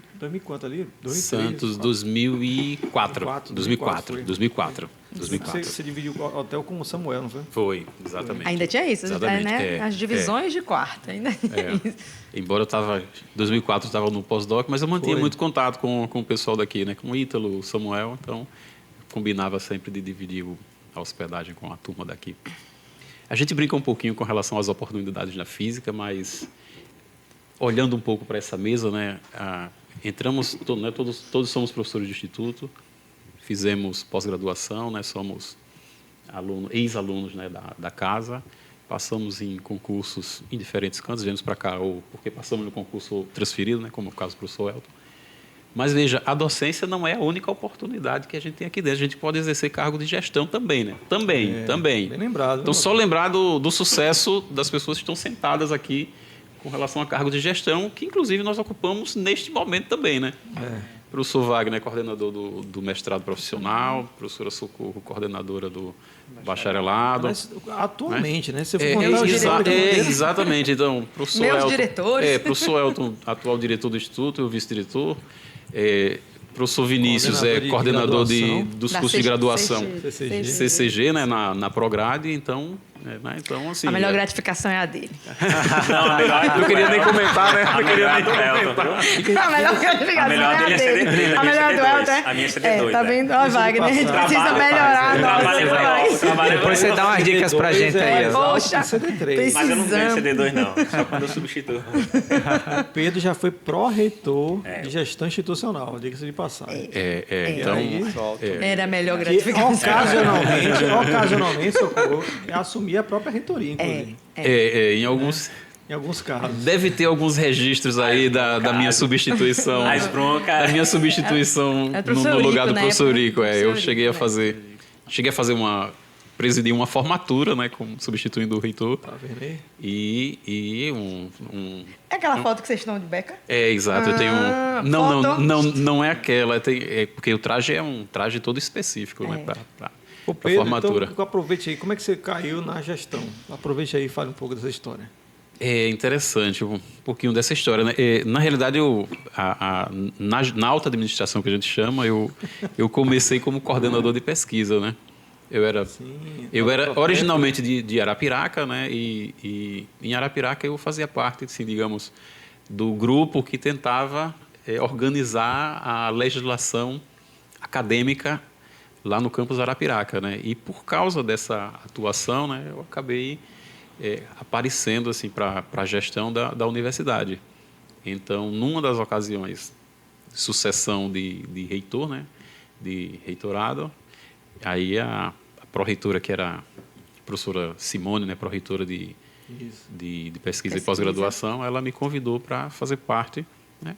quanto ali? 2003, Santos, 2004. 2004. Você dividiu o hotel com o Samuel, não foi? Foi, exatamente. Ainda tinha isso, Exatamente, né? As divisões de quarto. Ainda tinha isso. Embora eu estava... Em 2004 eu estava no pós-doc, mas eu mantinha Foi. muito contato com o pessoal daqui, né? Com o Ítalo, o Samuel, então combinava sempre de dividir a hospedagem com a turma daqui. A gente brinca um pouquinho com relação às oportunidades na física, mas olhando um pouco para essa mesa, né? Entramos, todos somos professores de instituto, fizemos pós-graduação, né? Somos ex-alunos, né? da casa, passamos em concursos em diferentes cantos, viemos para cá ou porque passamos no concurso transferido, né? Como é o caso do professor Elton. Mas veja, a docência não é a única oportunidade que a gente tem aqui dentro. A gente pode exercer cargo de gestão também, né? Também. Bem lembrado. Então, só lembrar do sucesso das pessoas que estão sentadas aqui com relação a cargo de gestão, que inclusive nós ocupamos neste momento também, né? Professor Wagner, coordenador do mestrado profissional. Professora Socorro, coordenadora do bacharelado. Mas, atualmente, né? Você Exatamente. Então, professor Meus Elton, diretores. professor Elton, atual diretor do Instituto, eu vice-diretor. Professor Vinícius coordenador dos cursos de graduação CCG, né, na Prograde. Então, assim... A melhor gratificação é a dele. Não queria nem comentar, né? Não queria nem comentar. A melhor gratificação A melhor é a dele é dele. CD3, A melhor do Elton a minha é CD2. tá vendo? Ó, Wagner, a gente precisa melhorar a nossa. Depois você dá umas dicas pra gente aí. Poxa, CD3. Mas eu não tenho precisamos. CD2, não. Só quando eu substituo. O Pedro já foi pró-reitor de gestão institucional, diga-se de passagem. Então... Era a melhor Que, gratificação. ocasionalmente, Socorro, assumia a própria reitoria, inclusive. em alguns casos. Deve ter alguns registros aí da minha substituição. As broncas. Da minha substituição no lugar do professor Rico. Eu cheguei a fazer presidi uma formatura, né, como substituindo o reitor. Tá vendo aí? E É aquela foto que vocês estão de beca? Exato. Eu tenho não é aquela. Porque o traje é um traje todo específico, né, para formatura. Então, aproveite aí. Como é que você caiu na gestão? Aproveite aí e fale um pouco dessa história. É interessante um pouquinho dessa história, né? Na realidade, na alta administração que a gente chama, eu comecei como coordenador de pesquisa, né? Eu era originalmente de Arapiraca, né? E em Arapiraca eu fazia parte, assim, digamos, do grupo que tentava organizar a legislação acadêmica lá no campus Arapiraca, né? E por causa dessa atuação, né, eu acabei aparecendo assim para a gestão da universidade. Então, numa das ocasiões, sucessão de reitor, né, de reitorado, aí a pró-reitora, que era a professora Simone, né, pró-reitora de pesquisa e pós-graduação, ela me convidou para fazer parte, né?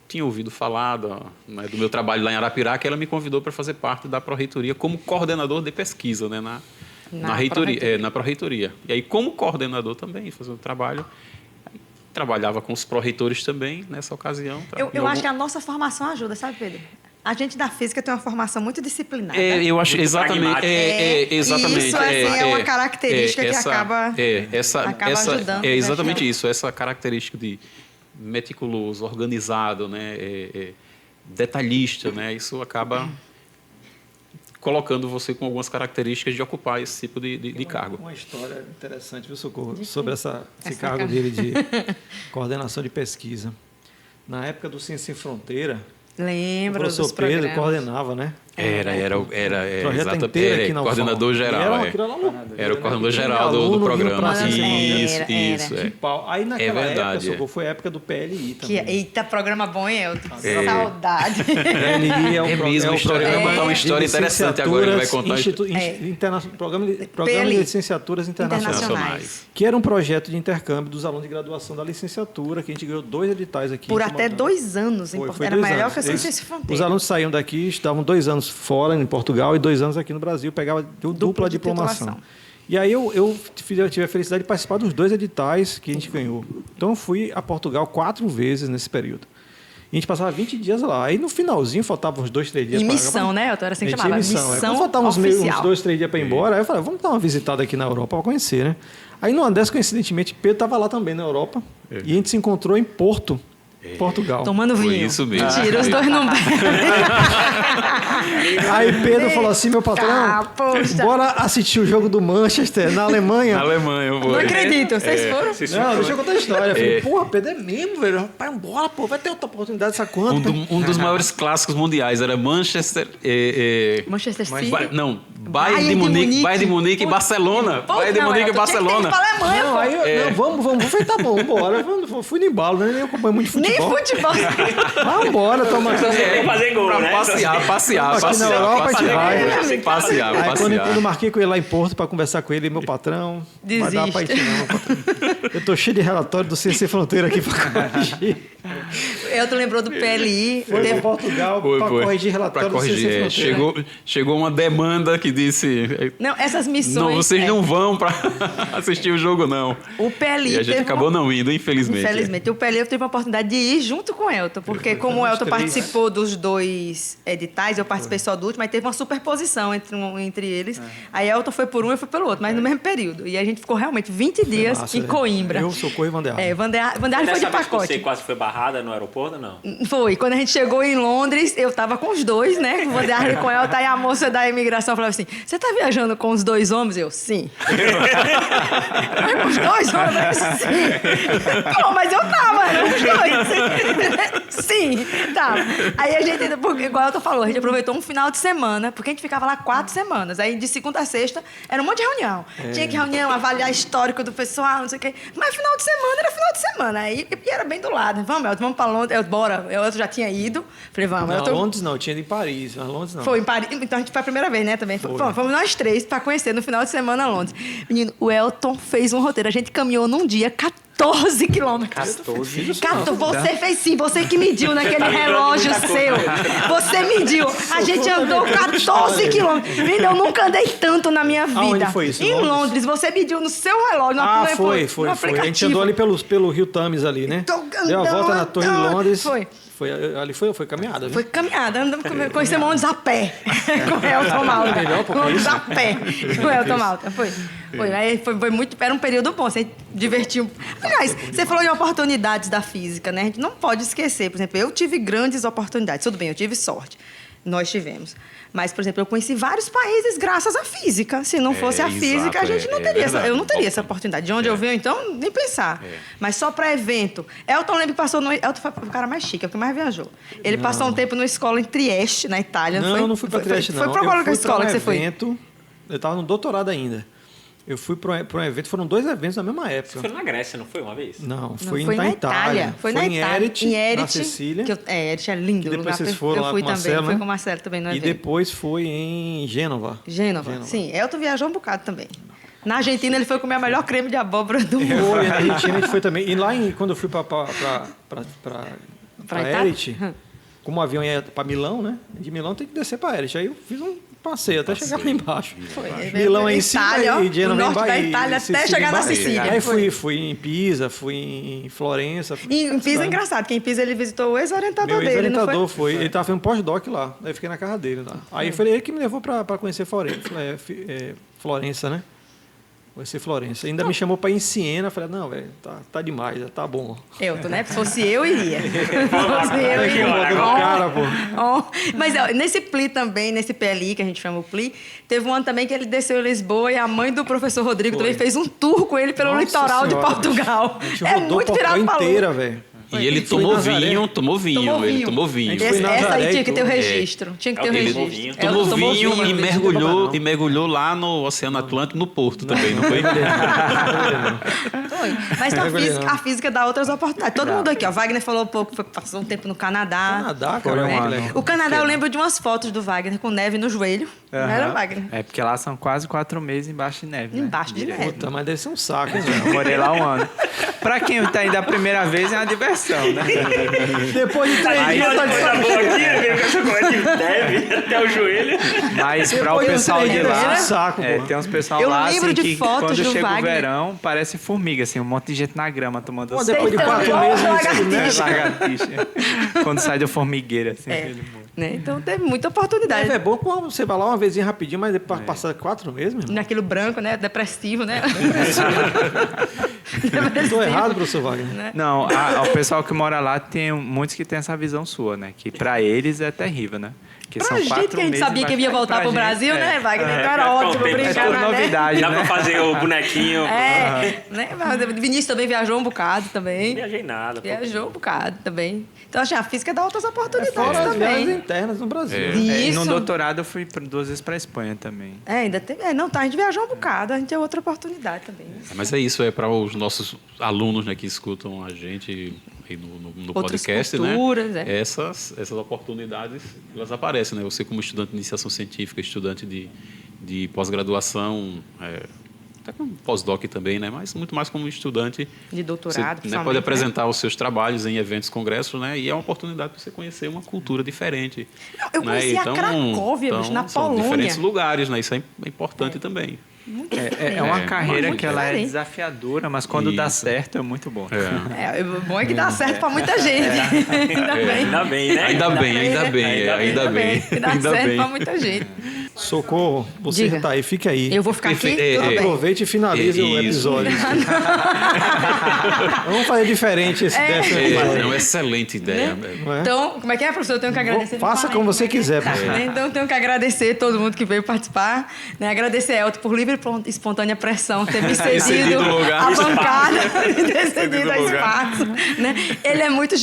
Tinha ouvido falar do meu trabalho lá em Arapiraca, ela me convidou para fazer parte da pró-reitoria como coordenador de pesquisa, né, na reitoria, na pró-reitoria. E aí, como coordenador também, fazendo trabalho, trabalhava com os pró-reitores também, nessa ocasião. Eu acho que a nossa formação ajuda, sabe, Pedro? A gente da física tem uma formação muito disciplinada. Eu acho muito exatamente. Exatamente. Isso é uma característica que acaba ajudando. É exatamente isso, essa característica de meticuloso, organizado, né, detalhista, né, isso acaba colocando você com algumas características de ocupar esse tipo de cargo. Uma história interessante, viu, Socorro, sobre esse cargo dele de coordenação de pesquisa. Na época do Ciência Sem Fronteira, Lembro o professor Pedro coordenava, né? Era projeto inteiro aqui na coordenador geral. Era o coordenador geral do programa. Isso. Aí naquela época, Socorro, foi a época do PLI também. Eita, programa bom, hein, Elton? Saudade. PLI é o programa. Contar uma história interessante agora, ele vai contar. Programa de Licenciaturas Internacionais. Que era um projeto de intercâmbio dos alunos de graduação da licenciatura, que a gente ganhou 2 editais aqui. Por até 2 anos. Era melhor que a Ciência Sem Fronteira. Os alunos saíam daqui, estavam 2 anos fora, em Portugal, e 2 anos aqui no Brasil, pegava dupla diplomação. E aí eu tive a felicidade de participar dos 2 editais que a gente ganhou. Então eu fui a Portugal 4 vezes nesse período. E a gente passava 20 dias lá. Aí no finalzinho faltavam uns 2, 3 dias. Em missão, né? Era assim que chamava. Missão faltavam uns oficial. 2, 3 dias para ir embora. Aí eu falei, vamos dar uma visitada aqui na Europa para conhecer, né? Aí numa dessas, coincidentemente, Pedro estava lá também na Europa. E a gente se encontrou em Porto, Portugal. Tomando vinho. Foi isso mesmo. Mentira, os dois não bebem. Aí Pedro falou assim, meu patrão, bora assistir o jogo do Manchester na Alemanha. Na Alemanha, eu vou. Não acredito, vocês foram? Não, deixa eu contar a história. Eu falei, porra, Pedro, é mesmo, velho? Rapaz, bora, pô, vai ter outra oportunidade, essa quanto? Um dos maiores clássicos mundiais era Manchester... Manchester City? Não, Bayern de Munique e Barcelona. Bayern de Munique e Barcelona. Não, aí, vamos, foi, tá bom, bora. Fui no embalo, né? Nem acompanho muito futebol. Nem futebol. Vambora, tomar Tem que fazer gol, né? Passear. Aqui na Europa a gente vai. Passear. Aí quando eu marquei com ele lá em Porto para conversar com ele, meu patrão, vai dar pra ir não, meu patrão. Eu tô cheio de relatório do Ciência Sem Fronteira aqui para corrigir. Elton lembrou do PLI. Foi para Portugal para corrigir relatório do CC Fronteira. Chegou uma demanda que disse... Não, essas missões... Não, vocês não vão para assistir o jogo, não. O PLI E a gente acabou não indo, infelizmente. Infelizmente. O PLI eu tive a oportunidade de ir junto com o Elton, porque como o Elton participou dos 2 editais, eu participei só do último, aí teve uma superposição entre eles. Aí Elton foi por um e eu fui pelo outro, mas no mesmo período. E a gente ficou realmente 20 dias massa, em Coimbra. Eu, Socorro e Vandear. Vandear foi de pacote. Você quase foi barrada no aeroporto, não? Foi. Quando a gente chegou em Londres, eu tava com os 2, né? Com o Vandear e com o Elton, aí a moça da imigração falava assim, você tá viajando com os 2 homens? Eu, sim. Com os 2 homens? Sim. Pô, mas eu tava, eram os 2. Sim, tava. Aí a gente, igual o Elton falou, a gente aproveitou um final de semana, porque a gente ficava lá 4 semanas. Aí de segunda a sexta era um monte de reunião. Tinha que reunião, avaliar histórico do pessoal, não sei o quê. Mas final de semana era final de semana. Aí e era bem do lado. Vamos, Elton, vamos pra Londres. Eu, bora. Eu já tinha ido. Falei, vamos. Não, Elton... Londres não, eu tinha ido em Paris. Mas Londres não. Foi em Paris. Então a gente foi a primeira vez, né? Também. Fomos nós 3 para conhecer no final de semana Londres. Menino, o Elton fez um roteiro. A gente caminhou num dia 14 quilômetros. 14? Cato, você fez sim, você que mediu naquele relógio seu. Você mediu. A gente andou 14 quilômetros. Menino, eu nunca andei tanto na minha vida. Aonde foi isso? Em Londres. Você mediu no seu relógio. Foi. A gente andou ali pelo Rio Thames ali, né? Deu a volta na Torre de Londres. Ali foi caminhada, viu? Foi caminhada, conhecemos Londres a pé, com o Elton Malta. Londres a pé, com o Elton Malta. Foi muito, era um período bom, você divertiu. Aliás, você falou de oportunidades da física, né? A gente não pode esquecer, por exemplo, eu tive grandes oportunidades, tudo bem, eu tive sorte, nós tivemos. Mas, por exemplo, eu conheci vários países graças à física. Se não fosse a física, a gente não teria eu não teria essa oportunidade. De onde eu venho, então, nem pensar. Mas só para evento. Elton lembra que passou no... Elton foi o cara mais chique, é o que mais viajou. Ele passou um tempo numa escola em Trieste, na Itália. Não fui para Trieste, não. Foi para qual escola que você foi? Eu estava no doutorado ainda. Eu fui para um evento, foram 2 eventos na mesma época. Você foi na Grécia, não foi uma vez? Não, foi na Itália. Foi na Itália. Em Erit, na Sicília. Erit é lindo. E depois vocês foram lá com o Marcelo, Eu fui com o Marcelo também no evento. E depois foi em Gênova. Gênova. Sim. Elton viajou um bocado também. Na Argentina, ele foi comer a melhor creme de abóbora do mundo. Foi, na Argentina a gente foi também. E lá, quando eu fui para Erit, como o avião ia para Milão, né? De Milão tem que descer para Erit. Aí eu fiz um passeio até chegar lá embaixo. Milão é em cima e Gênova em Bahia. Da Itália até chegar na Sicília. Aí fui em Pisa, fui em Florença. Em Pisa é engraçado, que em Pisa ele visitou o ex-orientador dele, ex-orientador foi. Ele estava fazendo pós-doc lá. Aí eu fiquei na casa dele lá. Aí foi ele que me levou para conhecer Florença, né? Vai ser Florença. Ainda me chamou para ir em Siena. Falei, não, velho, tá demais, tá bom. Elton, né? Se fosse eu, iria. Se fosse eu, iria. Mas ó, nesse PLI também, nesse PLI, que a gente chama o PLI, teve um ano também que ele desceu em Lisboa e a mãe do professor Rodrigo também fez um tour com ele pelo litoral de Portugal. A gente rodou muito Portugal inteira, velho. E ele tomou vinho. Essa aí tinha que ter o registro. Tinha que ter o registro. Tomou vinho e mergulhou lá no Oceano Atlântico, no Porto também, não foi? Foi. Mas a física dá outras oportunidades. Todo mundo aqui, ó. Wagner falou um pouco, passou um tempo no Canadá. Canadá, cara. O Canadá, eu lembro de umas fotos do Wagner com neve no joelho. Não era, Wagner? É porque lá são quase 4 meses embaixo de neve. Embaixo de neve. Puta, mas deve ser um saco, hein, Eu morei lá um ano. Pra quem tá indo a primeira vez, é uma diversão, né? Depois de 3 dias, tá de saco cheio. Neve até o joelho. Mas pra o pessoal de lá, saco, tem uns pessoal lá assim, que quando chega o verão, parece formiga, assim, um monte de gente na grama tomando sol. Depois de 4 meses, lagartixa. Quando sai da formigueira, assim. Né? Então teve muita oportunidade. É bom quando você vai lá uma vezinha rapidinho, mas depois passar 4 meses, meu irmão. Naquilo branco, né? Depressivo, né? Estou errado, professor Wagner. Né? Não, o pessoal que mora lá tem muitos que tem essa visão sua, né? Que pra eles é terrível, né? Que pra são gente 4 que a gente sabia que ia voltar pro Brasil, né, Wagner? Então era ótimo brincar, é tudo novidade, Dá né? pra fazer o bonequinho. Né? Vinícius também viajou um bocado também. Não viajei nada. Viajou um bocado também. Então, a física dá outras oportunidades fora também. As viagens internas no Brasil. E no doutorado eu fui 2 vezes pra Espanha também. Ainda tem. A gente viajou um bocado, a gente tem outra oportunidade também. Mas é isso, para os nossos alunos, né, que escutam a gente aí no podcast, culturas, né? Essas oportunidades, elas aparecem, né? Você como estudante de iniciação científica, estudante de pós-graduação, até como pós-doc também, né? Mas muito mais como estudante. De doutorado, você, né, pode apresentar os seus trabalhos em eventos, congressos, né? E é uma oportunidade para você conhecer uma cultura diferente. Eu conheci a Cracóvia, bicho, na são Polônia. diferentes lugares, né? Isso é importante também. É uma carreira muito que ela é diferente. desafiadora, mas quando dá certo é muito bom. O bom é que dá certo para muita gente. Ainda bem. Ainda bem, né? Ainda bem. Dá certo para muita gente. Socorro, você Diga. que tá aí, fica aí. Eu vou ficar aqui? Tudo bem. Aproveite e finalize o episódio. Vamos fazer diferente esse décimo episódio. É uma excelente ideia. Não é? Então, como é que é, professor? Eu tenho que agradecer. Faça como você quiser, Tá, professor. né? Então, tenho que agradecer todo mundo que veio participar. Né? Agradecer a Elton por livre e espontânea pressão, ter me cedido o lugar. a bancada e ter cedido o o lugar. espaço. Né? Ele é muito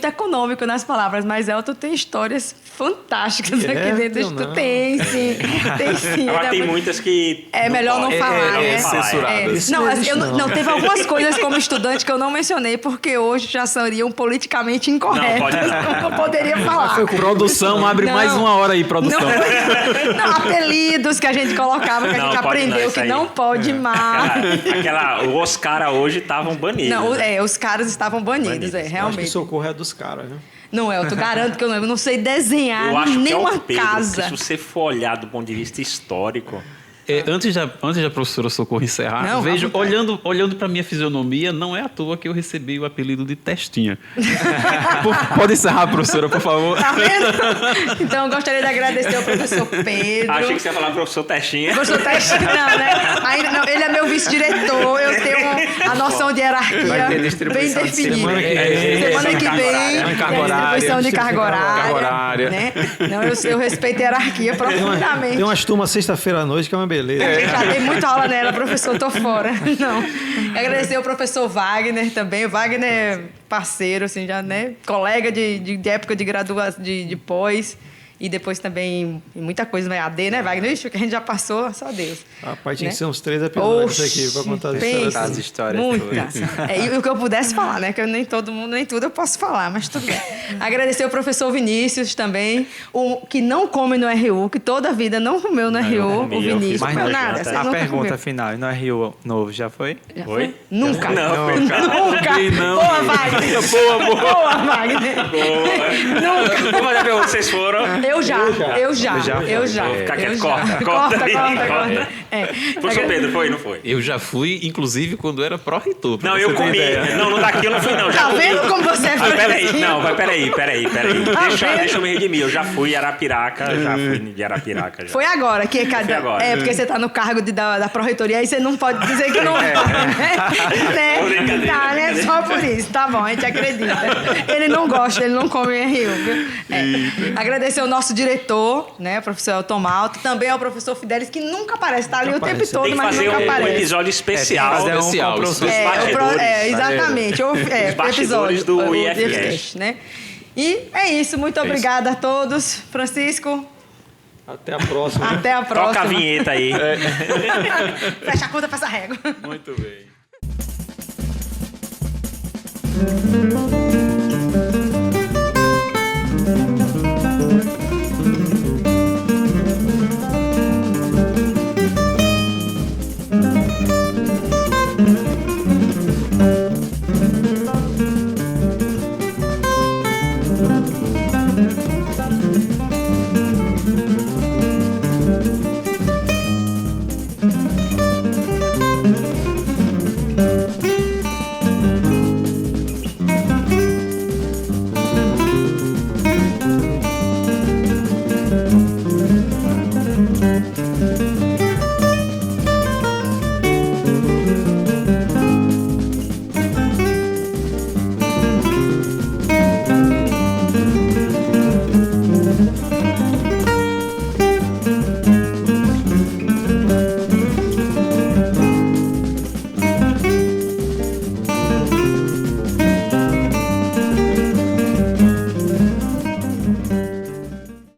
econômico nas palavras, mas Elton tem histórias fantásticas aqui dentro do Instituto. Tem, sim. Tem sim. Agora Ele tem muito- muitas que... É melhor não falar, né? censuradas. Isso Não, não assim, existe, não, teve algumas coisas como estudante que eu não mencionei, porque hoje já seriam politicamente incorretas. Não, pode não. Eu não poderia falar. Produção, abre Não. mais uma hora aí, produção. Não, apelidos que a gente colocava, que a Não, gente pode não, aprendeu isso que aí. não pode mais. Os caras hoje estavam banidos. Não, né? os caras estavam banidos, Acho que realmente. Socorro é dos caras, viu? Não é, eu te garanto que eu não sei desenhar Eu acho que é nenhuma o Pedro, casa. que se você for olhar do ponto de vista histórico... Antes da professora Socorro encerrar, Não, vejo, à vontade. olhando para minha fisionomia, não é à toa que eu recebi o apelido de Testinha. Pode encerrar, professora, por favor. Tá vendo? Então, eu gostaria de agradecer ao professor Pedro. Achei que você ia falar professor Testinha. Professor Testinha, não, né? Ainda não, ele é meu vice-diretor, eu tenho a noção de hierarquia Vai ter bem distribuição de definida. semana que vem. Semana que vem, carga horária. distribuição de carga Carga horária. Né? Não, eu respeito a hierarquia profundamente. Tem umas turmas sexta-feira à noite que é uma beleza. Já dei muita aula nela, professor, tô fora. Não. Agradecer ao professor Wagner também. O Wagner é parceiro, assim, já, né? Colega de época de graduação, de pós. E depois também muita coisa no EAD, né, Wagner? Ixi, o que a gente já passou, só Deus. Rapaz, tinha Né? que ser uns 3 episódios Oxi, aqui pra contar as pensa. histórias. As histórias Muita. todas. E o que eu pudesse falar, né? Que eu nem todo mundo, nem tudo eu posso falar, mas tudo bem. Agradecer ao professor Vinícius também, o que não come no RU, que toda a vida não comeu no RU, comi, o eu Vinícius. fiz Não comeu uma nada. janta. Vocês A nunca pergunta comeram. final, e no Rio Novo já foi? Já Foi? foi? Nunca. Não, Nunca. Boa, Wagner. Boa, Wagner. Nunca. Vamos fazer a pergunta, vocês foram? Eu já. Vou ficar quieto. Corta Corta. É. Professor Pedro, foi, não foi? Eu já fui, inclusive, quando era pró-reitor. pra Não, você eu ter comi. ideia. Não, daqui eu não fui, não. Já Tá comi. vendo como você é Ah, peraí, fresquinho? não, mas peraí. vendo? Deixa eu me redimir. Eu já fui em Arapiraca, já fui de Arapiraca. Já. Foi agora, que cada... agora. É, porque você tá no cargo da pró-reitoria, aí você não pode dizer que não vai, né? Brincadeira, Tá, né? brincadeira. Só por isso, tá bom, a gente acredita. Ele não gosta, ele não come em Rio, viu? É. Agradecer ao nosso diretor, né, o professor Elton Malto, também ao professor Fidelis, que nunca aparece, tá ali o tempo todo, Tem que mas fazer nunca um aparece. episódio especial. fazer um especial, com o professor. Os bastidores. Exatamente. Os bastidores episódio, do o IFCast. né? E é isso. Muito obrigada a todos. Francisco, Até a próxima. até a próxima. Toca a vinheta aí. Fecha a conta, passa a régua. Muito bem.